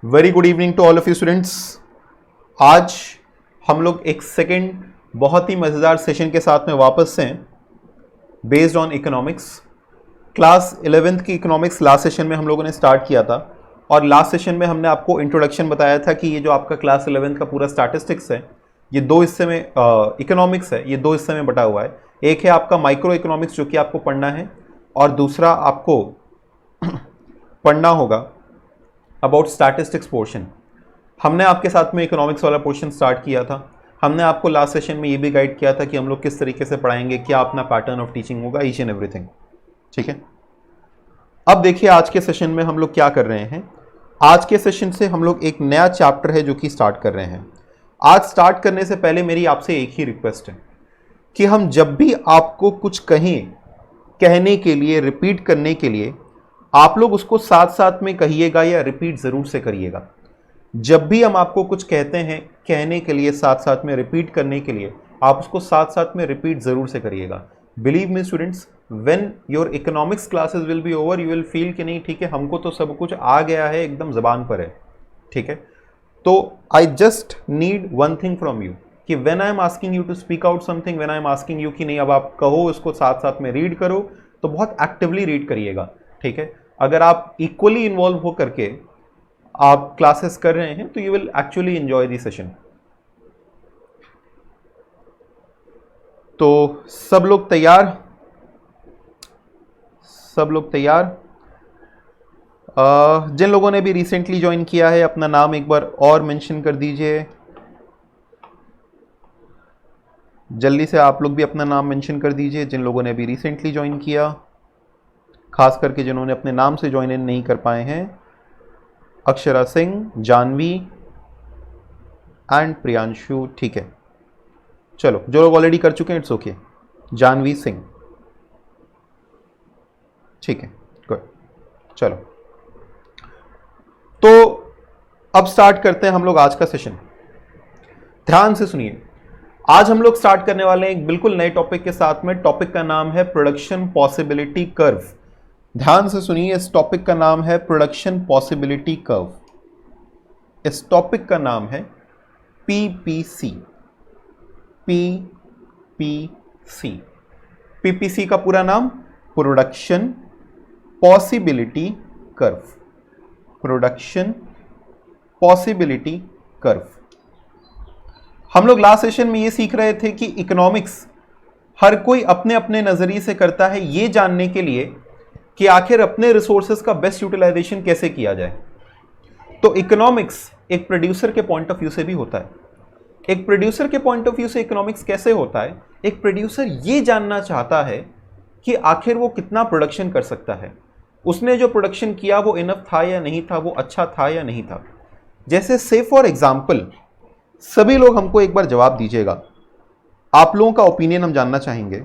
Very good evening to all of you students. आज हम लोग एक सेकेंड बहुत ही मज़ेदार सेशन के साथ में वापस हैं based on economics. Class 11th की इकोनॉमिक्स लास्ट सेशन में हम लोगों ने स्टार्ट किया था और लास्ट सेशन में हमने आपको इंट्रोडक्शन बताया था कि ये जो आपका क्लास 11th का पूरा स्टैटिस्टिक्स है ये दो हिस्से में, इकोनॉमिक्स है ये दो हिस्से में बटा हुआ है। एक है आपका माइक्रो इकोनॉमिक्स जो कि आपको पढ़ना है और दूसरा आपको पढ़ना होगा अबाउट स्टैटिस्टिक्स पोर्शन। हमने आपके साथ में इकोनॉमिक्स वाला पोर्शन स्टार्ट किया था। हमने आपको लास्ट सेशन में ये भी गाइड किया था कि हम लोग किस तरीके से पढ़ाएंगे, क्या अपना पैटर्न ऑफ टीचिंग होगा, ईच एंड एवरीथिंग। ठीक है, अब देखिए आज के सेशन में हम लोग क्या कर रहे हैं। आज के सेशन से हम लोग एक नया चैप्टर है जो कि स्टार्ट कर रहे हैं। आज स्टार्ट करने से पहले मेरी आपसे एक ही रिक्वेस्ट है कि हम जब भी आपको कुछ कहें, कहने के लिए, रिपीट करने के लिए, आप लोग उसको साथ साथ में कहिएगा या रिपीट ज़रूर से करिएगा। जब भी हम आपको कुछ कहते हैं कहने के लिए, साथ साथ में रिपीट करने के लिए, आप उसको साथ साथ में रिपीट ज़रूर से करिएगा। Believe me students, when your economics classes will be over you will feel कि नहीं ठीक है हमको तो सब कुछ आ गया है, एकदम ज़बान पर है। ठीक है, तो I just need one thing from you कि when I am asking you to speak out something, when I am asking you कि नहीं अब आप कहो इसको साथ साथ में रीड करो, तो बहुत एक्टिवली रीड करिएगा। ठीक है, अगर आप इक्वली इन्वॉल्व हो करके आप क्लासेस कर रहे हैं तो you will actually enjoy the session. तो सब लोग तैयार? सब लोग तैयार? जिन लोगों ने भी रिसेंटली ज्वाइन किया है अपना नाम एक बार और मेंशन कर दीजिए। जल्दी से आप लोग भी अपना नाम मेंशन कर दीजिए जिन लोगों ने भी रिसेंटली ज्वाइन किया, खास करके जिन्होंने अपने नाम से ज्वाइन इन नहीं कर पाए हैं। अक्षरा सिंह, जानवी एंड प्रियांशु। ठीक है, चलो जो लोग ऑलरेडी कर चुके हैं इट्स ओके। जानवी सिंह, ठीक है, गुड। चलो तो अब स्टार्ट करते हैं हम लोग आज का सेशन। ध्यान से सुनिए, आज हम लोग स्टार्ट करने वाले हैं एक बिल्कुल नए टॉपिक के साथ में। टॉपिक का नाम है प्रोडक्शन पॉसिबिलिटी कर्व। ध्यान से सुनिए, इस टॉपिक का नाम है प्रोडक्शन पॉसिबिलिटी कर्व। इस टॉपिक का नाम है पीपीसी। पीपीसी, पीपीसी का पूरा नाम production possibility curve. Production possibility curve. हम लोग लास्ट सेशन में ये सीख रहे थे कि इकोनॉमिक्स हर कोई अपने अपने नजरिए से करता है ये जानने के लिए कि आखिर अपने रिसोर्सेज का बेस्ट यूटिलाइजेशन कैसे किया जाए। तो इकोनॉमिक्स एक प्रोड्यूसर के पॉइंट ऑफ व्यू से भी होता है। एक प्रोड्यूसर के पॉइंट ऑफ व्यू से इकोनॉमिक्स कैसे होता है? एक प्रोड्यूसर ये जानना चाहता है कि आखिर वो कितना प्रोडक्शन कर सकता है, उसने जो प्रोडक्शन किया वो इनफ था या नहीं था, वो अच्छा था या नहीं था। जैसे से फॉर एग्जाम्पल, सभी लोग हमको एक बार जवाब दीजिएगा, आप लोगों का ओपिनियन हम जानना चाहेंगे।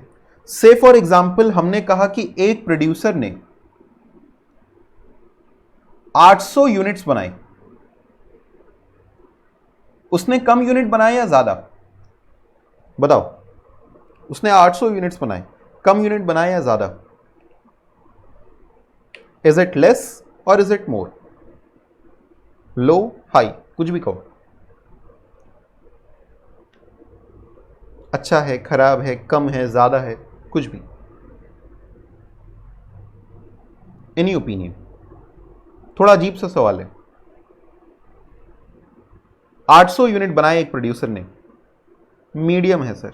से फॉर एग्जाम्पल हमने कहा कि एक प्रोड्यूसर ने 800 यूनिट्स बनाए, उसने कम यूनिट बनाए या ज्यादा? बताओ, उसने 800 यूनिट्स बनाए, कम यूनिट बनाए या ज्यादा? इज इट लेस और is it more? Low, high, कुछ भी कहो। अच्छा है, खराब है, कम है, ज्यादा है, कुछ भी। Any opinion? थोड़ा अजीब सा सवाल है। 800 यूनिट बनाए एक प्रोड्यूसर ने, मीडियम है सर,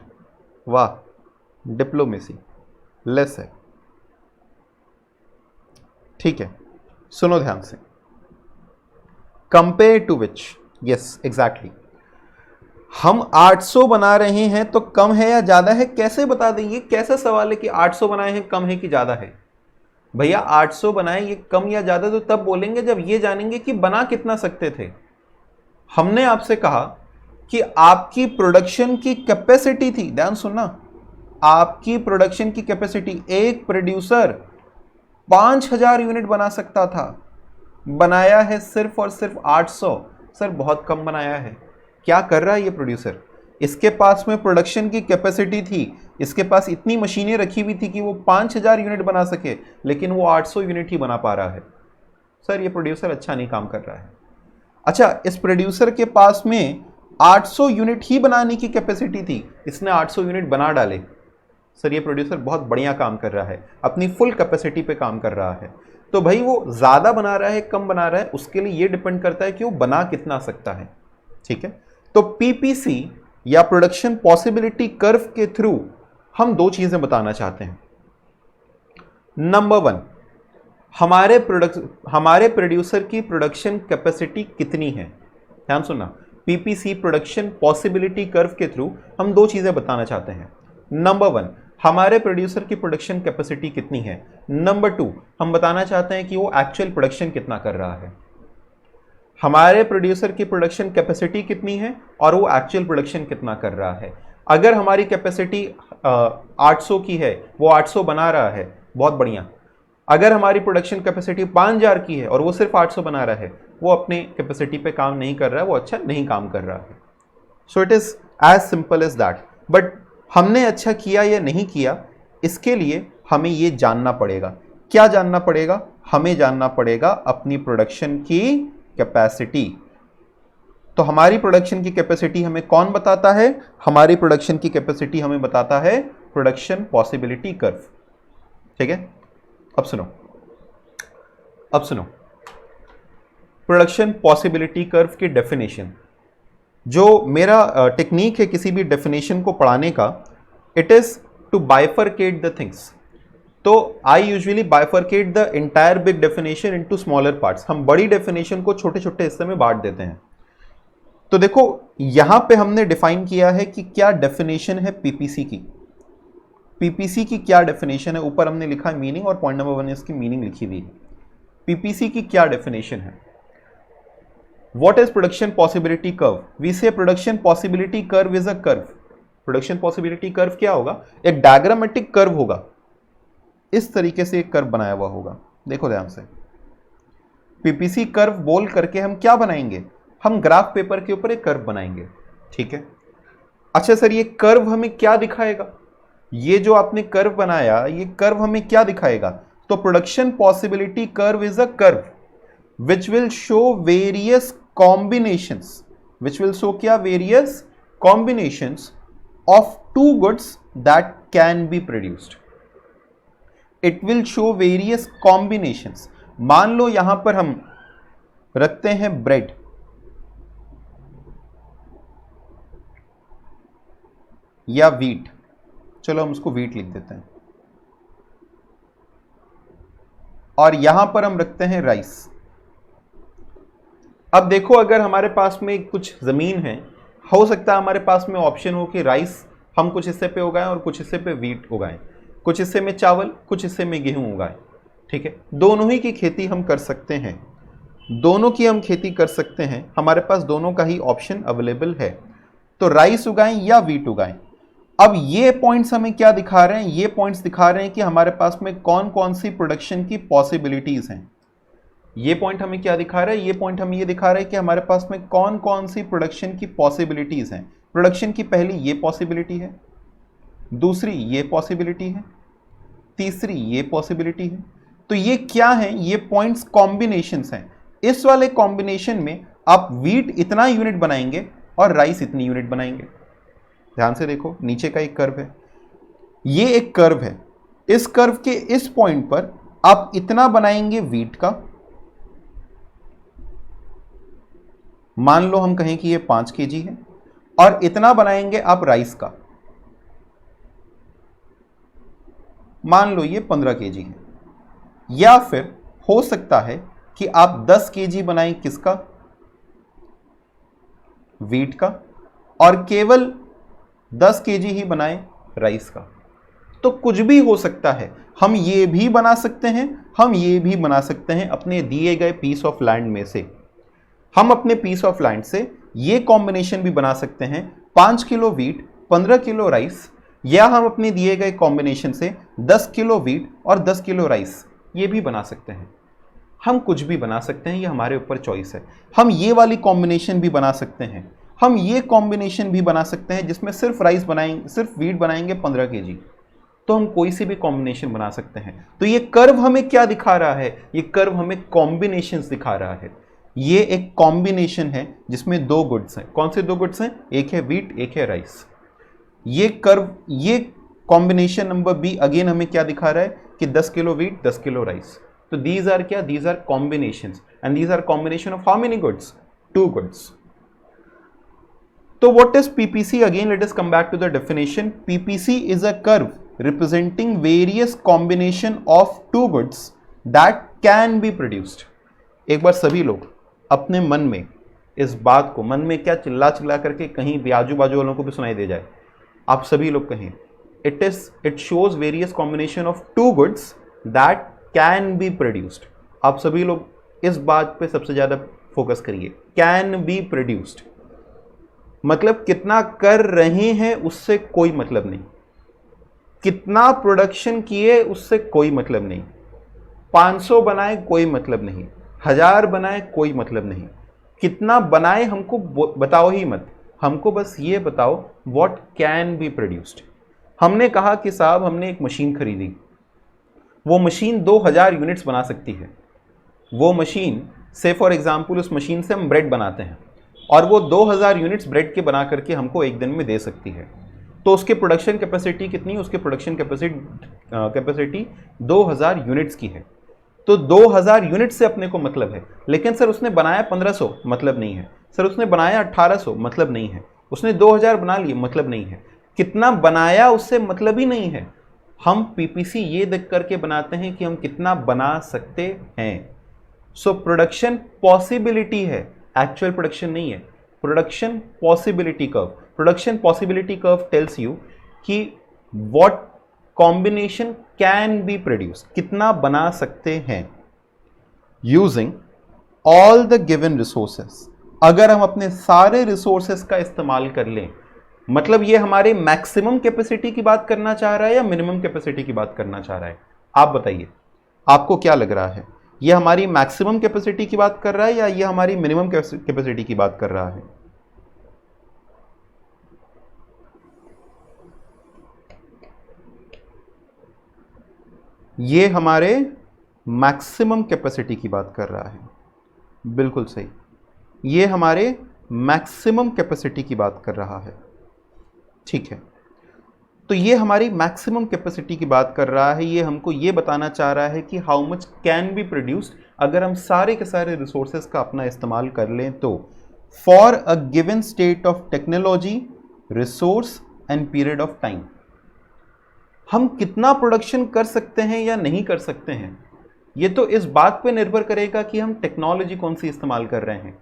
वाह, डिप्लोमेसी, लेस है। ठीक है, सुनो ध्यान से। Compare to which, yes exactly. हम 800 बना रहे हैं तो कम है या ज्यादा है? कैसे बता देंगे? कैसा सवाल है कि 800 बनाए हैं कम है कि ज्यादा है? भैया 800 बनाए ये कम या ज्यादा तो तब बोलेंगे जब ये जानेंगे कि बना कितना सकते थे। हमने आपसे कहा कि आपकी प्रोडक्शन की कैपेसिटी थी, ध्यान सुनना, आपकी प्रोडक्शन की कैपेसिटी, एक प्रोड्यूसर 5000 यूनिट बना सकता था, बनाया है सिर्फ और सिर्फ 800। सर बहुत कम बनाया है। क्या कर रहा है ये प्रोड्यूसर? इसके पास में प्रोडक्शन की कैपेसिटी थी, इसके पास इतनी मशीनें रखी हुई थी कि वो 5000 यूनिट बना सके, लेकिन वो 800 यूनिट ही बना पा रहा है। सर ये प्रोड्यूसर अच्छा नहीं काम कर रहा है। अच्छा, इस प्रोड्यूसर के पास में 800 यूनिट ही बनाने की कैपेसिटी थी, इसने 800 यूनिट बना डाले। सर ये प्रोड्यूसर बहुत बढ़िया काम कर रहा है, अपनी फुल कैपेसिटी पे काम कर रहा है। तो भाई वो ज़्यादा बना रहा है कम बना रहा है, उसके लिए ये डिपेंड करता है कि वो बना कितना सकता है। ठीक है, तो पीपीसी या प्रोडक्शन पॉसिबिलिटी कर्व के थ्रू हम दो चीज़ें बताना चाहते हैं। नंबर 1, हमारे प्रोड्यूसर की प्रोडक्शन कैपेसिटी कितनी है। ध्यान सुनना, पीपीसी प्रोडक्शन पॉसिबिलिटी कर्व के थ्रू हम दो चीजें बताना चाहते हैं। नंबर 1, हमारे प्रोड्यूसर की प्रोडक्शन कैपेसिटी कितनी है। नंबर 2, हम बताना चाहते हैं कि वो एक्चुअल प्रोडक्शन कितना कर रहा है। हमारे प्रोड्यूसर की प्रोडक्शन कैपेसिटी कितनी है और वो एक्चुअल प्रोडक्शन कितना कर रहा है। अगर हमारी कैपेसिटी 800 की है, वो 800 बना रहा है, बहुत बढ़िया। अगर हमारी प्रोडक्शन कैपेसिटी 5000 की है और वो सिर्फ 800 बना रहा है, वो अपने कैपेसिटी पे काम नहीं कर रहा है, वो अच्छा नहीं काम कर रहा है। So it is as simple as that. But हमने अच्छा किया या नहीं किया, इसके लिए हमें ये जानना पड़ेगा। क्या जानना पड़ेगा? हमें जानना पड़ेगा अपनी प्रोडक्शन की कैपेसिटी। तो हमारी प्रोडक्शन की कैपेसिटी हमें कौन बताता है? हमारी प्रोडक्शन की कैपेसिटी हमें बताता है प्रोडक्शन पॉसिबिलिटी कर्व। ठीक है, अब सुनो, प्रोडक्शन पॉसिबिलिटी कर्व की डेफिनेशन, जो मेरा टेक्निक है किसी भी डेफिनेशन को पढ़ाने का, it is to bifurcate the things. तो I usually bifurcate the entire big definition into smaller parts. हम बड़ी डेफिनेशन को छोटे छोटे हिस्से में बांट देते हैं। तो देखो यहां पे हमने डिफाइन किया है कि क्या डेफिनेशन है पीपीसी की। पीपीसी की क्या डेफिनेशन है, ऊपर हमने लिखा है मीनिंग, और पॉइंट नंबर 1 इसकी मीनिंग लिखी हुई है। पीपीसी की क्या डेफिनेशन है? What is production possibility curve? We say production possibility curve is a curve. Production possibility curve क्या होगा? एक डायग्रामेटिक कर्व होगा, इस तरीके से एक कर्व बनाया हुआ होगा। देखो ध्यान से, पीपीसी कर्व बोल करके हम क्या बनाएंगे? हम ग्राफ पेपर के ऊपर एक कर्व बनाएंगे। ठीक है, अच्छा सर ये कर्व हमें क्या दिखाएगा? ये जो आपने कर्व बनाया, ये कर्व हमें क्या दिखाएगा? तो production possibility curve is a curve which will show various combinations, which will show क्या? Various combinations of two goods that can be produced. It will show various combinations. मान लो यहां पर हम रखते हैं ब्रेड, या वीट, चलो हम उसको वीट लिख देते हैं, और यहां पर हम रखते हैं राइस। अब देखो अगर हमारे पास में कुछ जमीन है, हो सकता है हमारे पास में ऑप्शन हो कि राइस हम कुछ हिस्से पे उगाएं और कुछ हिस्से पे वीट उगाएं, कुछ हिस्से में चावल, कुछ हिस्से में गेहूं उगाएं। ठीक है, दोनों ही की खेती हम कर सकते हैं, दोनों की हम खेती कर सकते हैं, हमारे पास दोनों का ही ऑप्शन अवेलेबल है। तो राइस उगाएं या वीट उगाएं। अब ये पॉइंट्स हमें क्या दिखा रहे हैं? ये पॉइंट्स दिखा रहे हैं कि हमारे पास में कौन कौन सी प्रोडक्शन की पॉसिबिलिटीज हैं। ये पॉइंट हमें क्या दिखा रहा है? ये पॉइंट हमें ये दिखा रहा है कि हमारे पास में कौन कौन सी प्रोडक्शन की पॉसिबिलिटीज हैं। प्रोडक्शन की पहली ये पॉसिबिलिटी है, दूसरी ये पॉसिबिलिटी है, तीसरी ये पॉसिबिलिटी है। तो ये क्या है? ये पॉइंट्स कॉम्बिनेशंस हैं। इस वाले कॉम्बिनेशन में आप वीट इतना यूनिट बनाएंगे और राइस इतनी यूनिट बनाएंगे। ध्यान से देखो, नीचे का एक कर्व है, ये एक कर्व है, इस कर्व के इस पॉइंट पर आप इतना बनाएंगे वीट का, मान लो हम कहें कि ये 5 kg है, और इतना बनाएंगे आप राइस का, मान लो ये 15 kg है। या फिर हो सकता है कि आप 10 kg बनाएं किसका? वीट का, और केवल 10 kg ही बनाएं राइस का। तो कुछ भी हो सकता है, हम ये भी बना सकते हैं, हम ये भी बना सकते हैं अपने दिए गए पीस ऑफ लैंड में से। हम अपने पीस ऑफ लैंड से ये कॉम्बिनेशन भी बना सकते हैं, 5 किलो वीट 15 किलो राइस, या हम अपने दिए गए कॉम्बिनेशन से 10 किलो वीट और 10 किलो राइस, ये भी बना सकते हैं। हम कुछ भी बना सकते हैं, ये हमारे ऊपर चॉइस है। हम ये वाली कॉम्बिनेशन भी बना सकते हैं, हम ये कॉम्बिनेशन भी बना सकते हैं जिसमें सिर्फ राइस बनाएंगे, सिर्फ वीट बनाएंगे 15 kg। तो हम कोई सी भी कॉम्बिनेशन बना सकते हैं। तो ये कर्व हमें क्या दिखा रहा है? ये कर्व हमें कॉम्बिनेशंस दिखा रहा है। ये एक कॉम्बिनेशन है जिसमें दो गुड्स हैं। कौन से दो गुड्स हैं? एक है व्हीट, एक है राइस। ये कर्व, ये कॉम्बिनेशन नंबर बी अगेन हमें क्या दिखा रहा है कि 10 किलो व्हीट 10 किलो राइस। तो दीज आर क्या? These are combinations and these are combination of how many goods? 2 goods. तो what is PPC? Again let us come back to the definition. PPC is a curve representing various combination of 2 goods that can be produced. एक बार सभी लोग अपने मन में इस बात को, मन में क्या चिल्ला चिल्ला करके कहीं भी आजू बाजू वालों को भी सुनाई दे जाए, आप सभी लोग कहें it shows various combination of 2 goods that can be produced. आप सभी लोग इस बात पे सबसे ज्यादा फोकस करिए, can be produced मतलब कितना कर रहे हैं उससे कोई मतलब नहीं, कितना प्रोडक्शन किए उससे कोई मतलब नहीं, 500 बनाए कोई मतलब नहीं, 1000 बनाए कोई मतलब नहीं, कितना बनाए हमको बताओ ही मत, हमको बस ये बताओ व्हाट कैन बी प्रोड्यूस्ड। हमने कहा कि साहब हमने एक मशीन खरीदी, वो मशीन 2000 यूनिट्स बना सकती है। वो मशीन से फॉर एग्जाम्पल उस मशीन से हम ब्रेड बनाते हैं और वो 2000 यूनिट्स ब्रेड के बना करके हमको एक दिन में दे सकती है। तो उसके प्रोडक्शन कैपेसिटी कितनी? उसके प्रोडक्शन कैपेसिटी 2000 यूनिट्स की है। तो 2000 यूनिट से अपने को मतलब है। लेकिन सर उसने बनाया 1500, मतलब नहीं है। सर उसने बनाया 1800, मतलब नहीं है। उसने 2000 बना लिए, मतलब नहीं है। कितना बनाया उससे मतलब ही नहीं है। हम पीपीसी ये देख करके बनाते हैं कि हम कितना बना सकते हैं। सो प्रोडक्शन पॉसिबिलिटी है, एक्चुअल प्रोडक्शन नहीं है। Production possibility curve, production possibility curve tells you कि what combination can be produce, कितना बना सकते हैं using all the given resources. अगर हम अपने सारे रिसोर्सेस का इस्तेमाल कर लें, मतलब ये हमारे मैक्सिमम कैपेसिटी की बात करना चाह रहा है या मिनिमम कैपेसिटी की बात करना चाह रहा है? आप बताइए, आपको क्या लग रहा है? ये हमारी मैक्सिमम कैपेसिटी की बात कर रहा है या ये हमारी मिनिमम कैपेसिटी की बात कर रहा है? ये हमारे मैक्सिमम कैपेसिटी की बात कर रहा है। बिल्कुल सही, ये हमारे मैक्सिमम कैपेसिटी की बात कर रहा है। ठीक है, तो ये हमारी मैक्सिमम कैपेसिटी की बात कर रहा है। ये हमको ये बताना चाह रहा है कि how much can be produced अगर हम सारे के सारे रिसोर्सेज का अपना इस्तेमाल कर लें तो, for a given state of technology, resource and period of time. हम कितना प्रोडक्शन कर सकते हैं या नहीं कर सकते हैं, ये तो इस बात पे निर्भर करेगा कि हम टेक्नोलॉजी कौन सी इस्तेमाल कर रहे हैं,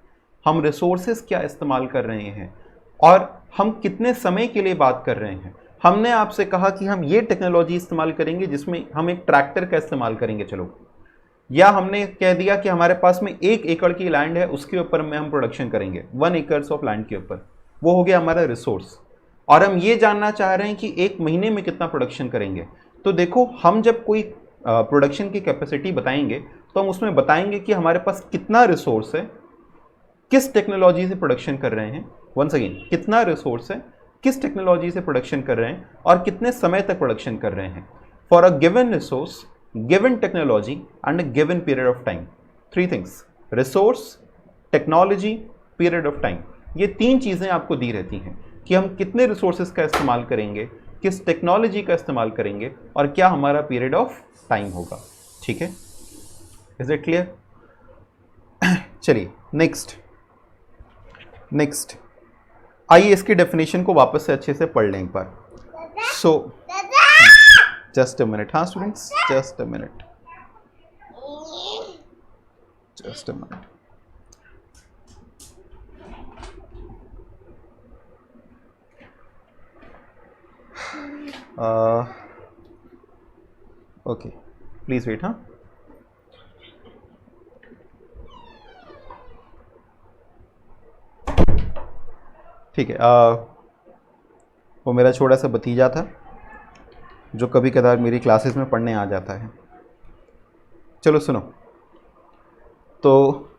हम रिसोर्सेज क्या इस्तेमाल कर रहे हैं और हम कितने समय के लिए बात कर रहे हैं। हमने आपसे कहा कि हम ये टेक्नोलॉजी इस्तेमाल करेंगे जिसमें हम एक ट्रैक्टर का इस्तेमाल करेंगे, चलो, या हमने कह दिया कि हमारे पास में 1 एकड़ की लैंड है, उसके ऊपर में हम प्रोडक्शन करेंगे 1 एकड़ ऑफ लैंड के ऊपर, वो हो गया हमारा रिसोर्स। और हम ये जानना चाह रहे हैं कि 1 महीने में कितना प्रोडक्शन करेंगे। तो देखो, हम जब कोई प्रोडक्शन की कैपेसिटी बताएंगे तो हम उसमें बताएंगे कि हमारे पास कितना रिसोर्स है, किस टेक्नोलॉजी से प्रोडक्शन कर रहे हैं, वंस अगेन कितना रिसोर्स है, किस टेक्नोलॉजी से प्रोडक्शन कर रहे हैं और कितने समय तक प्रोडक्शन कर रहे हैं, for a given resource, given technology and a given period of time. 3 things, resource, technology, period of time. ये 3 चीज़ें आपको दी रहती हैं कि हम कितने रिसोर्सेज का इस्तेमाल करेंगे, किस टेक्नोलॉजी का इस्तेमाल करेंगे और क्या हमारा पीरियड ऑफ टाइम होगा। ठीक है, इज इट क्लियर? चलिए नेक्स्ट आइए इसकी डेफिनेशन को वापस से अच्छे से पढ़ लें एक बार। सो जस्ट अ मिनट, हाँ students, just a minute. Okay, please wait. हाँ, ठीक है। वो मेरा छोटा सा भतीजा था जो कभी कदार मेरी क्लासेस में पढ़ने आ जाता है। चलो सुनो, तो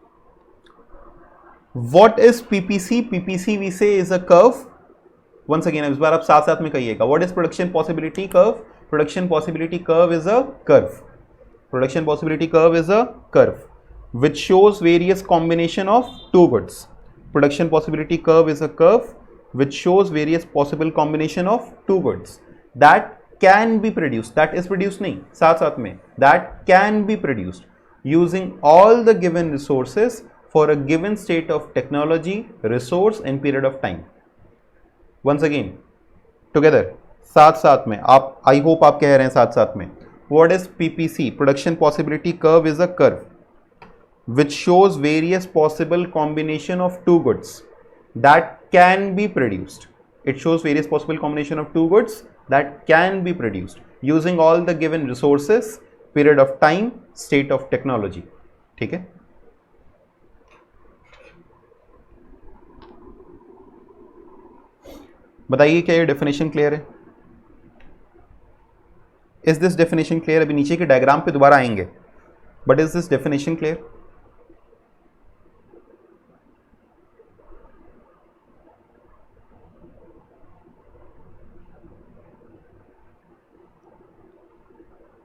what is PPC? PPC we say is a curve. Once again, इस बार आप साथ साथ में कहिएगा, what is production possibility curve? Production possibility curve is a curve. Production possibility curve is a curve. which shows various combination of two goods. Production possibility curve is a curve which shows various possible combination of two goods that can be produced, that is produced नहीं, साथ साथ में that can be produced using all the given resources for a given state of technology, resource and period of time. Once again, together, साथ साथ में, आप I hope आप कह रहे हैं साथ साथ में. What is PPC? Production possibility curve is a curve which shows various possible combination of two goods that can be produced. It shows various possible combination of two goods that can be produced using all the given resources, period of time, state of technology. ठीक है? बताइए क्या ये definition clear है? Is this definition clear? अभी नीचे के diagram पे दोबारा आएंगे, but is this definition clear?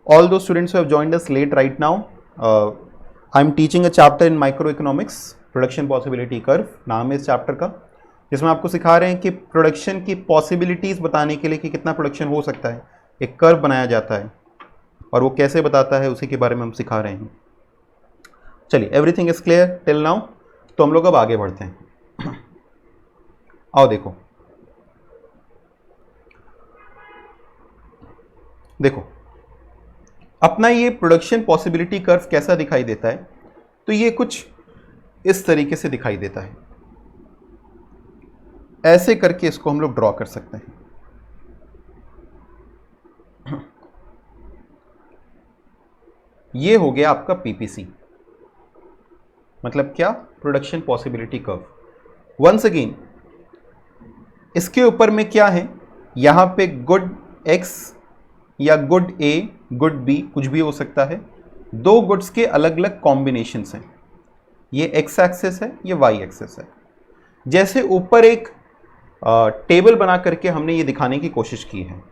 All those students who have joined us late right now, I'm teaching a chapter in microeconomics, production possibility curve नाम है इस चैप्टर का, जिसमें आपको सिखा रहे हैं कि प्रोडक्शन की पॉसिबिलिटीज़ बताने के लिए कि कितना प्रोडक्शन हो सकता है, एक कर्व बनाया जाता है और वो कैसे बताता है उसी के बारे में हम सिखा रहे हैं. चलिए, everything is clear till now. तो हम लोग अब आगे बढ़ते हैं. आओ देखो देखो अपना ये प्रोडक्शन पॉसिबिलिटी कर्व कैसा दिखाई देता है. तो ये कुछ इस तरीके से दिखाई देता है. ऐसे करके इसको हम लोग ड्रॉ कर सकते हैं. ये हो गया आपका पीपीसी, मतलब क्या? Production possibility curve. Once again, इसके ऊपर में क्या है? यहां पे गुड एक्स या गुड ए, गुड बी, कुछ भी हो सकता है. दो गुड्स के अलग अलग कॉम्बिनेशंस हैं. ये एक्स एक्सेस है, ये वाई एक्सेस है. जैसे ऊपर एक टेबल बना करके हमने ये दिखाने की कोशिश की है.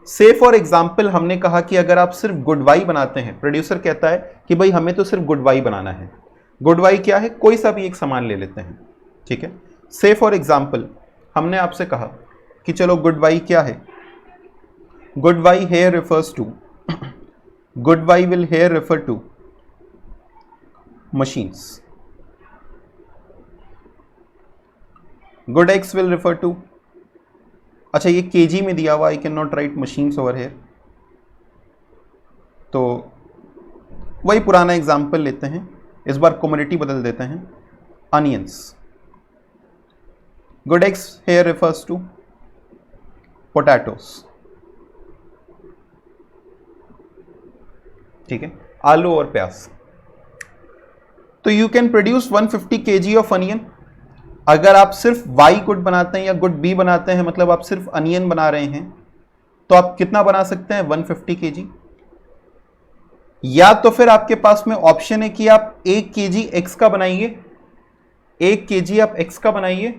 से फॉर एग्जाम्पल हमने कहा कि अगर आप सिर्फ गुड वाई बनाते हैं, प्रोड्यूसर कहता है कि भाई हमें तो सिर्फ गुड वाई बनाना है. गुड वाई क्या है? कोई सा भी एक सामान ले लेते हैं. ठीक है. से फॉर एग्जाम्पल हमने आपसे कहा कि चलो गुड वाई क्या है? Good Y here refers to, good Y will here refer to machines. Good X will refer to, अच्छा ये केजी में दिया हुआ, I can not write machines over here. तो वही पुराना एग्जाम्पल लेते हैं, इस बार कम्युनिटी बदल देते हैं. Onions. Good X here refers to potatoes. ठीक है, आलू और प्याज. तो you can produce 150 kg of onion. अगर आप सिर्फ वाई गुड बनाते हैं या गुड बी बनाते हैं, मतलब आप सिर्फ अनियन बना रहे हैं, तो आप कितना बना सकते हैं? 150 kg. या तो फिर आपके पास में ऑप्शन है कि आप 1 kg एक्स का बनाइए, 1 kg आप एक्स का बनाइए.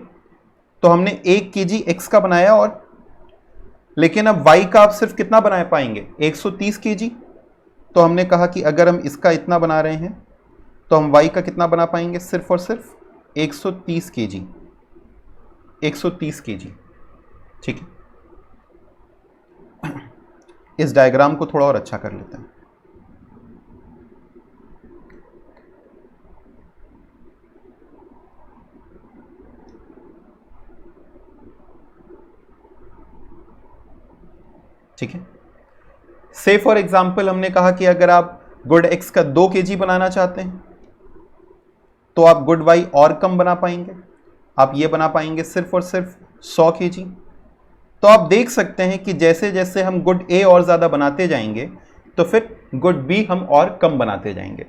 तो हमने 1 kg एक्स का बनाया, और लेकिन अब वाई का आप सिर्फ कितना बना पाएंगे? 130 kg. तो हमने कहा कि अगर हम इसका इतना बना रहे हैं तो हम वाई का कितना बना पाएंगे? सिर्फ और सिर्फ 130 kg. 130 kg. ठीक है. इस डायग्राम को थोड़ा और अच्छा कर लेते हैं. ठीक है. से फॉर एग्जाम्पल हमने कहा कि अगर आप गुड एक्स का 2 kg बनाना चाहते हैं तो आप गुड वाई और कम बना पाएंगे. आप ये बना पाएंगे सिर्फ और सिर्फ 100 kg. तो आप देख सकते हैं कि जैसे जैसे हम गुड ए और ज़्यादा बनाते जाएंगे तो फिर गुड बी हम और कम बनाते जाएंगे.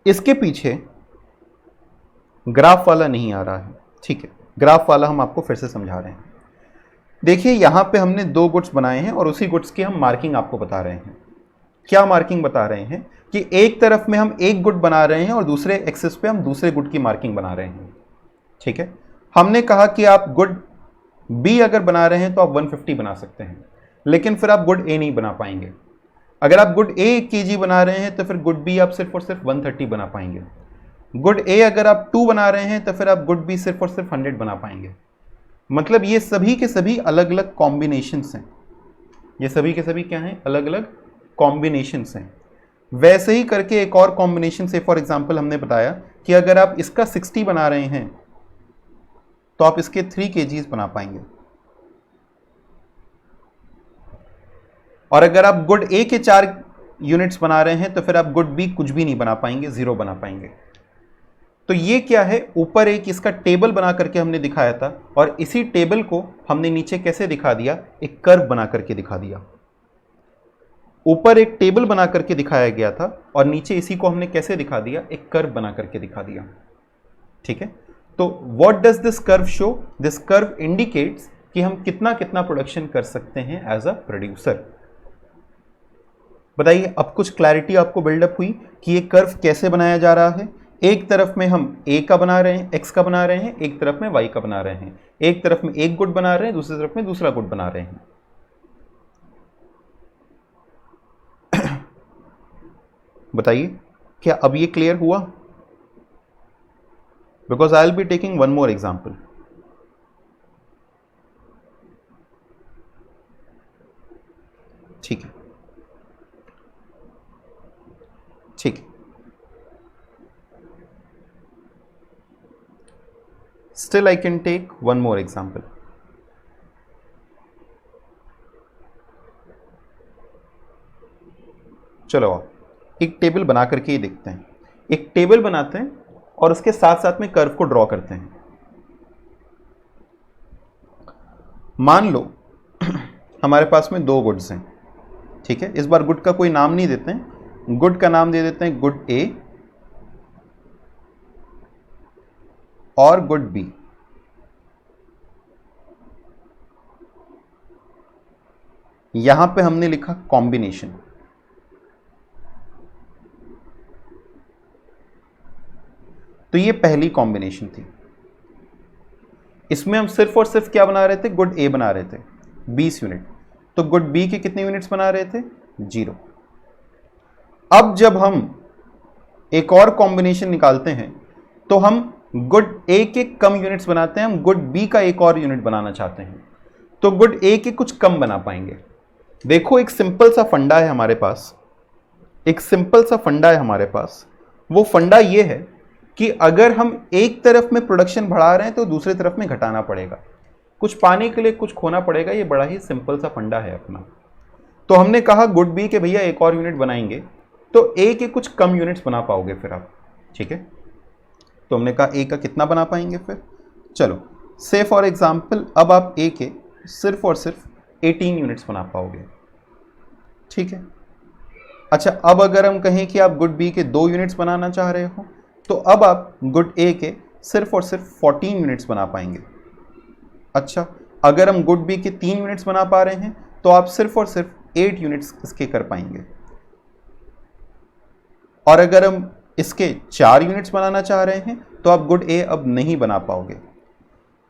इसके पीछे ग्राफ वाला नहीं आ रहा है. ठीक है, ग्राफ वाला हम आपको फिर से समझा रहे हैं. देखिए यहाँ पे हमने 2 गुड्स बनाए हैं और उसी गुड्स की हम मार्किंग आपको बता रहे हैं. क्या मार्किंग बता रहे हैं? कि एक तरफ में हम एक गुड बना रहे हैं और दूसरे एक्सिस पे हम दूसरे गुड की मार्किंग बना रहे हैं. ठीक है. हमने कहा कि आप गुड बी अगर बना रहे हैं तो आप 150 बना सकते हैं, लेकिन फिर आप गुड ए नहीं बना पाएंगे. अगर आप गुड ए 1 kg बना रहे हैं तो फिर गुड बी आप सिर्फ और सिर्फ 130 बना पाएंगे. गुड ए अगर आप 2 बना रहे हैं तो फिर आप गुड बी सिर्फ और सिर्फ 100 बना पाएंगे। मतलब ये सभी के सभी अलग अलग कॉम्बिनेशंस हैं, ये सभी के सभी क्या हैं, अलग अलग कॉम्बिनेशंस हैं। वैसे ही करके एक और कॉम्बिनेशन से फॉर एग्जांपल हमने बताया कि अगर आप इसका 60 बना रहे हैं तो आप इसके 3 kgs बना पाएंगे, और अगर आप गुड ए के 4 यूनिट्स बना रहे हैं तो फिर आप गुड बी कुछ भी नहीं बना पाएंगे, 0 बना पाएंगे। तो ये क्या है, ऊपर एक इसका टेबल बना करके हमने दिखाया था, और इसी टेबल को हमने नीचे कैसे दिखा दिया, एक कर्व बना करके दिखा दिया। ऊपर एक टेबल बना करके दिखाया गया था और नीचे इसी को हमने कैसे दिखा दिया, एक कर्व बना करके दिखा दिया। ठीक है, तो what does this curve show, this curve indicates कि हम कितना कितना प्रोडक्शन कर सकते हैं एज अ प्रोड्यूसर। बताइए, अब कुछ क्लैरिटी आपको बिल्डअप हुई कि ये कर्व कैसे बनाया जा रहा है। एक तरफ में हम ए का बना रहे हैं, एक्स का बना रहे हैं, एक तरफ में वाई का बना रहे हैं, एक तरफ में एक गुड बना रहे हैं, दूसरी तरफ में दूसरा गुड बना रहे हैं। बताइए, क्या अब ये क्लियर हुआ? Because I will be taking one more example. ठीक है, ठीक है, still I can take one more example. चलो आप एक टेबल बना करके ही देखते हैं। एक टेबल बनाते हैं और उसके साथ साथ में कर्व को ड्रॉ करते हैं। मान लो हमारे पास में 2 गुड्स हैं। ठीक है, इस बार गुड का कोई नाम नहीं देते हैं, गुड का नाम दे देते हैं गुड ए और गुड बी। यहां पे हमने लिखा कॉम्बिनेशन। तो ये पहली कॉम्बिनेशन थी। इसमें हम सिर्फ और सिर्फ क्या बना रहे थे, गुड ए बना रहे थे 20 यूनिट। तो गुड बी के कितने यूनिट्स बना रहे थे, 0। अब जब हम एक और कॉम्बिनेशन निकालते हैं तो हम गुड ए के कम यूनिट्स बनाते हैं, हम गुड बी का एक और यूनिट बनाना चाहते हैं, तो गुड ए के कुछ कम बना पाएंगे। देखो, एक सिंपल सा फंडा है हमारे पास, एक सिंपल सा फंडा है हमारे पास। वो फंडा ये है कि अगर हम एक तरफ में प्रोडक्शन बढ़ा रहे हैं तो दूसरी तरफ में घटाना पड़ेगा, कुछ पाने के लिए कुछ खोना पड़ेगा। ये बड़ा ही सिंपल सा फंडा है अपना। तो हमने कहा गुड बी के भैया एक और यूनिट बनाएंगे तो ए के कुछ कम यूनिट्स बना पाओगे फिर आप। ठीक है, तो हमने कहा ए का कितना बना पाएंगे फिर। चलो, से फॉर एग्जाम्पल अब आप ए के सिर्फ और सिर्फ 18 यूनिट्स बना पाओगे। ठीक है, अच्छा, अब अगर हम कहें कि आप गुड बी के 2 यूनिट्स बनाना चाह रहे हो तो अब आप गुड ए के सिर्फ और सिर्फ 14 यूनिट्स बना पाएंगे। अच्छा, अगर हम गुड बी के 3 यूनिट्स बना पा रहे हैं तो आप सिर्फ और सिर्फ 8 यूनिट्स इसके कर पाएंगे। और अगर हम इसके 4 यूनिट्स बनाना चाह रहे हैं तो आप गुड ए अब नहीं बना पाओगे।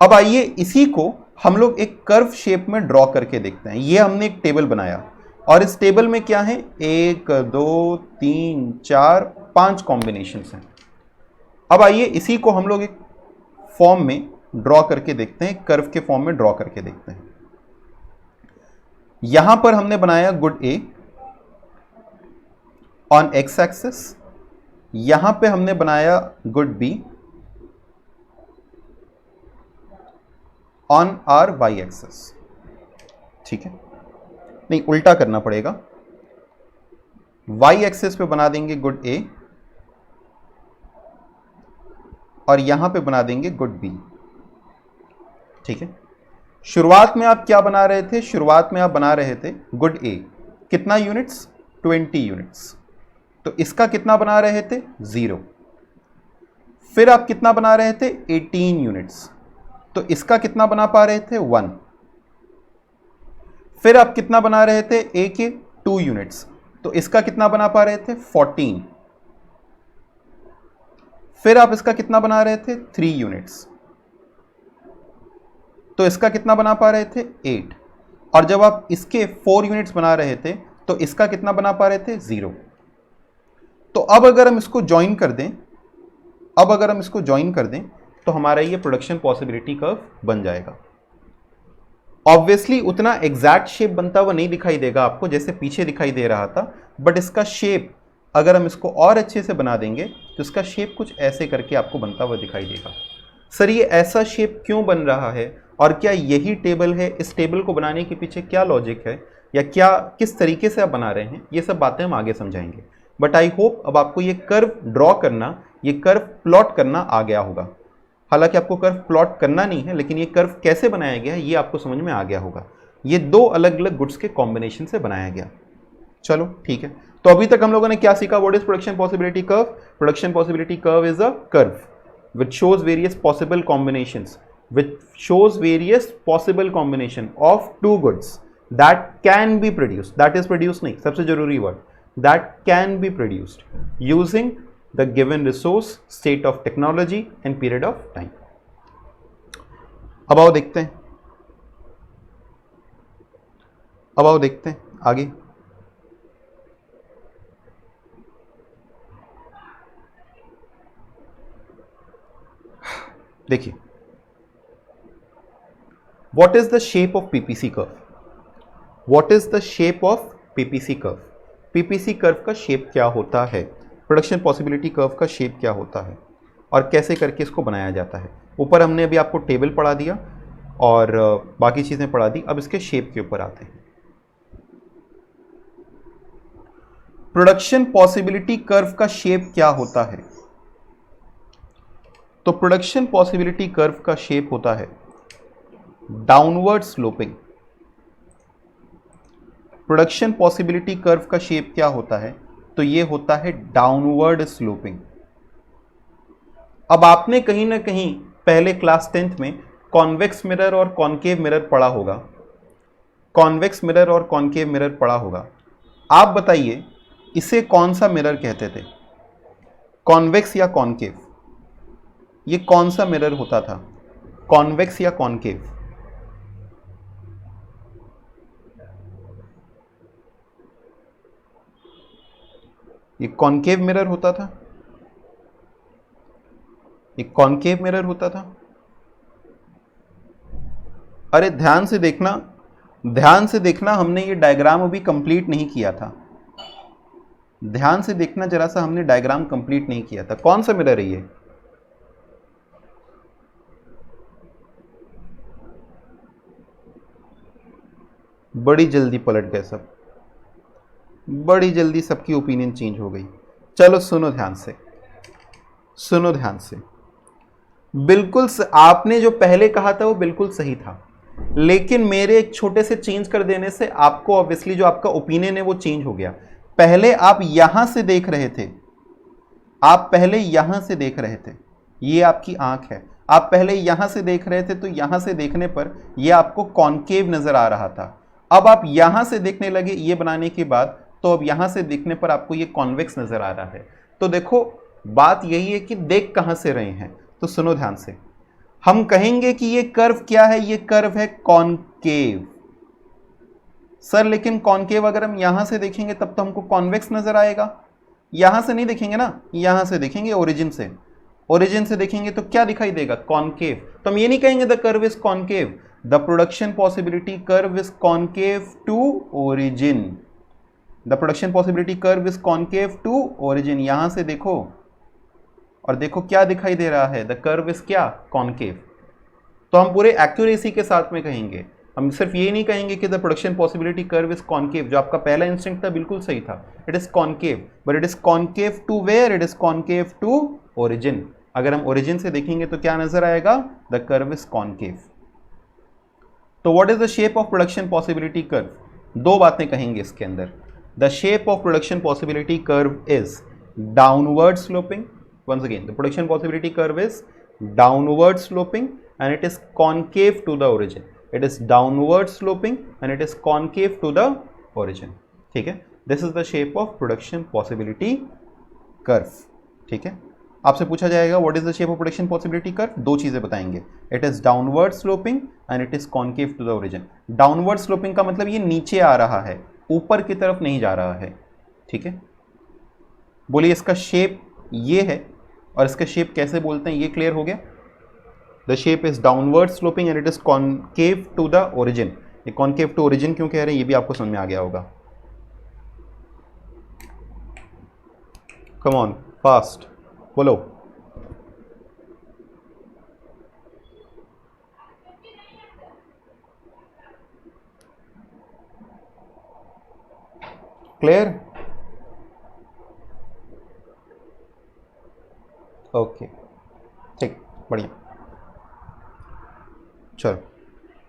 अब आइए इसी को हम लोग एक कर्व शेप में ड्रॉ करके देखते हैं। ये हमने एक टेबल बनाया और इस टेबल में क्या है, 1 2 3 4 5 कॉम्बिनेशंस हैं। अब आइए इसी को हम लोग एक फॉर्म में ड्रॉ करके देखते हैं, कर्व के फॉर्म में ड्रॉ करके देखते हैं। यहां पर हमने बनाया good A on X axis, यहां पे हमने बनाया good B on our Y axis. ठीक है, नहीं उल्टा करना पड़ेगा, वाई एक्सिस पे बना देंगे गुड ए और यहां पे बना देंगे गुड बी। ठीक है, शुरुआत में आप क्या बना रहे थे, शुरुआत में आप बना रहे थे गुड ए, कितना यूनिट्स, 20 यूनिट्स। तो इसका कितना बना रहे थे, 0। फिर आप कितना बना रहे थे, 18 यूनिट्स। तो इसका कितना बना पा रहे थे, 1। फिर आप कितना बना रहे थे, ए के 2 यूनिट्स। तो इसका कितना बना पा रहे थे, 14। फिर आप इसका कितना बना रहे थे, 3 यूनिट्स। तो इसका कितना बना पा रहे थे, 8। और जब आप इसके 4 यूनिट्स बना रहे थे तो इसका कितना बना पा रहे थे, 0। तो अब अगर हम इसको ज्वाइन कर दें अब अगर हम इसको ज्वाइन कर दें तो हमारा ये प्रोडक्शन पॉसिबिलिटी कर्व बन जाएगा। ऑब्वियसली उतना एग्जैक्ट शेप बनता हुआ नहीं दिखाई देगा आपको जैसे पीछे दिखाई दे रहा था, बट इसका शेप अगर हम इसको और अच्छे से बना देंगे तो इसका शेप कुछ ऐसे करके आपको बनता हुआ दिखाई देगा। सर ये ऐसा शेप क्यों बन रहा है और क्या यही टेबल है, इस टेबल को बनाने के पीछे क्या लॉजिक है या क्या किस तरीके से आप बना रहे हैं, ये सब बातें हम आगे समझाएंगे। बट आई होप अब आपको ये कर्व ड्रॉ करना, ये कर्व प्लॉट करना आ गया होगा। हालांकि आपको कर्व प्लॉट करना नहीं है, लेकिन ये कर्व कैसे बनाया गया है ये आपको समझ में आ गया होगा। ये दो अलग अलग गुड्स के कॉम्बिनेशन से बनाया गया। चलो ठीक है, तो अभी तक हम लोगों ने क्या सीखा? What is production possibility curve? Production possibility curve is a curve which shows various possible combinations, which shows various possible combination of two goods that can be produced, that is produced नहीं, सबसे जरूरी word, that can be produced using the given resource, state of technology and period of time. अब आओ देखते हैं, आगे। देखिए, what is the shape of PPC curve? What is the shape of PPC curve? PPC curve का shape क्या होता है, प्रोडक्शन पॉसिबिलिटी कर्व का शेप क्या होता है और कैसे करके इसको बनाया जाता है। ऊपर हमने अभी आपको टेबल पढ़ा दिया और बाकी चीज़ें पढ़ा दी, अब इसके शेप के ऊपर आते हैं। प्रोडक्शन पॉसिबिलिटी कर्व का शेप क्या होता है? तो प्रोडक्शन पॉसिबिलिटी कर्व का शेप होता है downward sloping. Production possibility curve का शेप क्या होता है? तो ये होता है डाउनवर्ड स्लोपिंग। अब आपने कहीं ना कहीं पहले क्लास 10th में कॉन्वेक्स मिरर और कॉनकेव मिरर पढ़ा होगा, कॉन्वेक्स मिरर और कॉनकेव मिरर पढ़ा होगा। आप बताइए इसे कौन सा मिरर कहते थे, कॉन्वेक्स या कॉनकेव? ये कौन सा मिरर होता था, कॉन्वेक्स या कॉनकेव? ये कॉनकेव मिरर होता था, ये कॉनकेव मिरर होता था। अरे ध्यान से देखना, ध्यान से देखना, हमने ये डायग्राम अभी कंप्लीट नहीं किया था। ध्यान से देखना जरा सा, हमने डायग्राम कंप्लीट नहीं किया था। कौन सा मिरर है ये? बड़ी जल्दी पलट गए सब, बड़ी जल्दी सबकी ओपिनियन चेंज हो गई। चलो सुनो ध्यान से, सुनो ध्यान से। बिल्कुल आपने जो पहले कहा था वो बिल्कुल सही था, लेकिन मेरे एक छोटे से चेंज कर देने से आपको ऑब्वियसली जो आपका ओपिनियन है वो चेंज हो गया। पहले आप यहां से देख रहे थे, आप पहले यहां से देख रहे थे, ये आपकी आंख है, आप पहले यहां से देख रहे थे, तो यहां से देखने पर ये आपको कॉनकेव नजर आ रहा था। अब आप यहां से देखने लगे ये बनाने के बाद, तो अब यहां से देखने पर आपको ये कॉन्वेक्स नजर आ रहा है। तो देखो बात यही है कि देख कहां से रहे हैं। तो सुनो ध्यान से, हम कहेंगे कि ये कर्व क्या है, ये कर्व है कॉनकेव। सर लेकिन कॉनकेव अगर हम यहां से देखेंगे तब तो हमको कॉन्वेक्स नजर आएगा। यहां से नहीं देखेंगे ना, यहां से देखेंगे, ओरिजिन से, ओरिजिन से देखेंगे तो क्या दिखाई देगा, कॉनकेव। तो हम ये नहीं कहेंगे the curve is concave, the production possibility curve is concave to origin, the production possibility curve is concave to origin. यहां से देखो और देखो क्या दिखाई दे रहा है, द कर्व इज क्या, कॉनकेव। तो हम पूरे एक्यूरेसी के साथ में कहेंगे, हम सिर्फ ये नहीं कहेंगे कि the production possibility curve is concave. जो आपका पहला इंस्टिंक्ट था बिल्कुल सही था, it is concave, but it is concave to where, it is concave to origin. अगर हम ओरिजिन से देखेंगे तो क्या नजर आएगा, द कर्व इज कॉनकेव। तो what is the shape of production possibility curve? दो बातें कहेंगे इसके अंदर। The shape of production possibility curve is downward sloping. once again the production possibility curve is downward sloping and it is concave to the origin, it is downward sloping and it is concave to the origin। ठीक है, this is the shape of production possibility curve। ठीक है, आपसे पूछा जाएगा what is the shape of production possibility curve, दो चीजें बताएंगे, it is downward sloping and it is concave to the origin। downward sloping का मतलब ये नीचे आ रहा है, ऊपर की तरफ नहीं जा रहा है। ठीक है, बोलिए इसका शेप ये है और इसका शेप कैसे बोलते हैं ये क्लियर हो गया। The shape is downward sloping and it is concave to the origin. ये कॉन्केव टू ओरिजिन क्यों कह रहे हैं ये भी आपको समझ में आ गया होगा। कम ऑन फास्ट बोलो। क्लियर? ओके ठीक, बढ़िया। चलो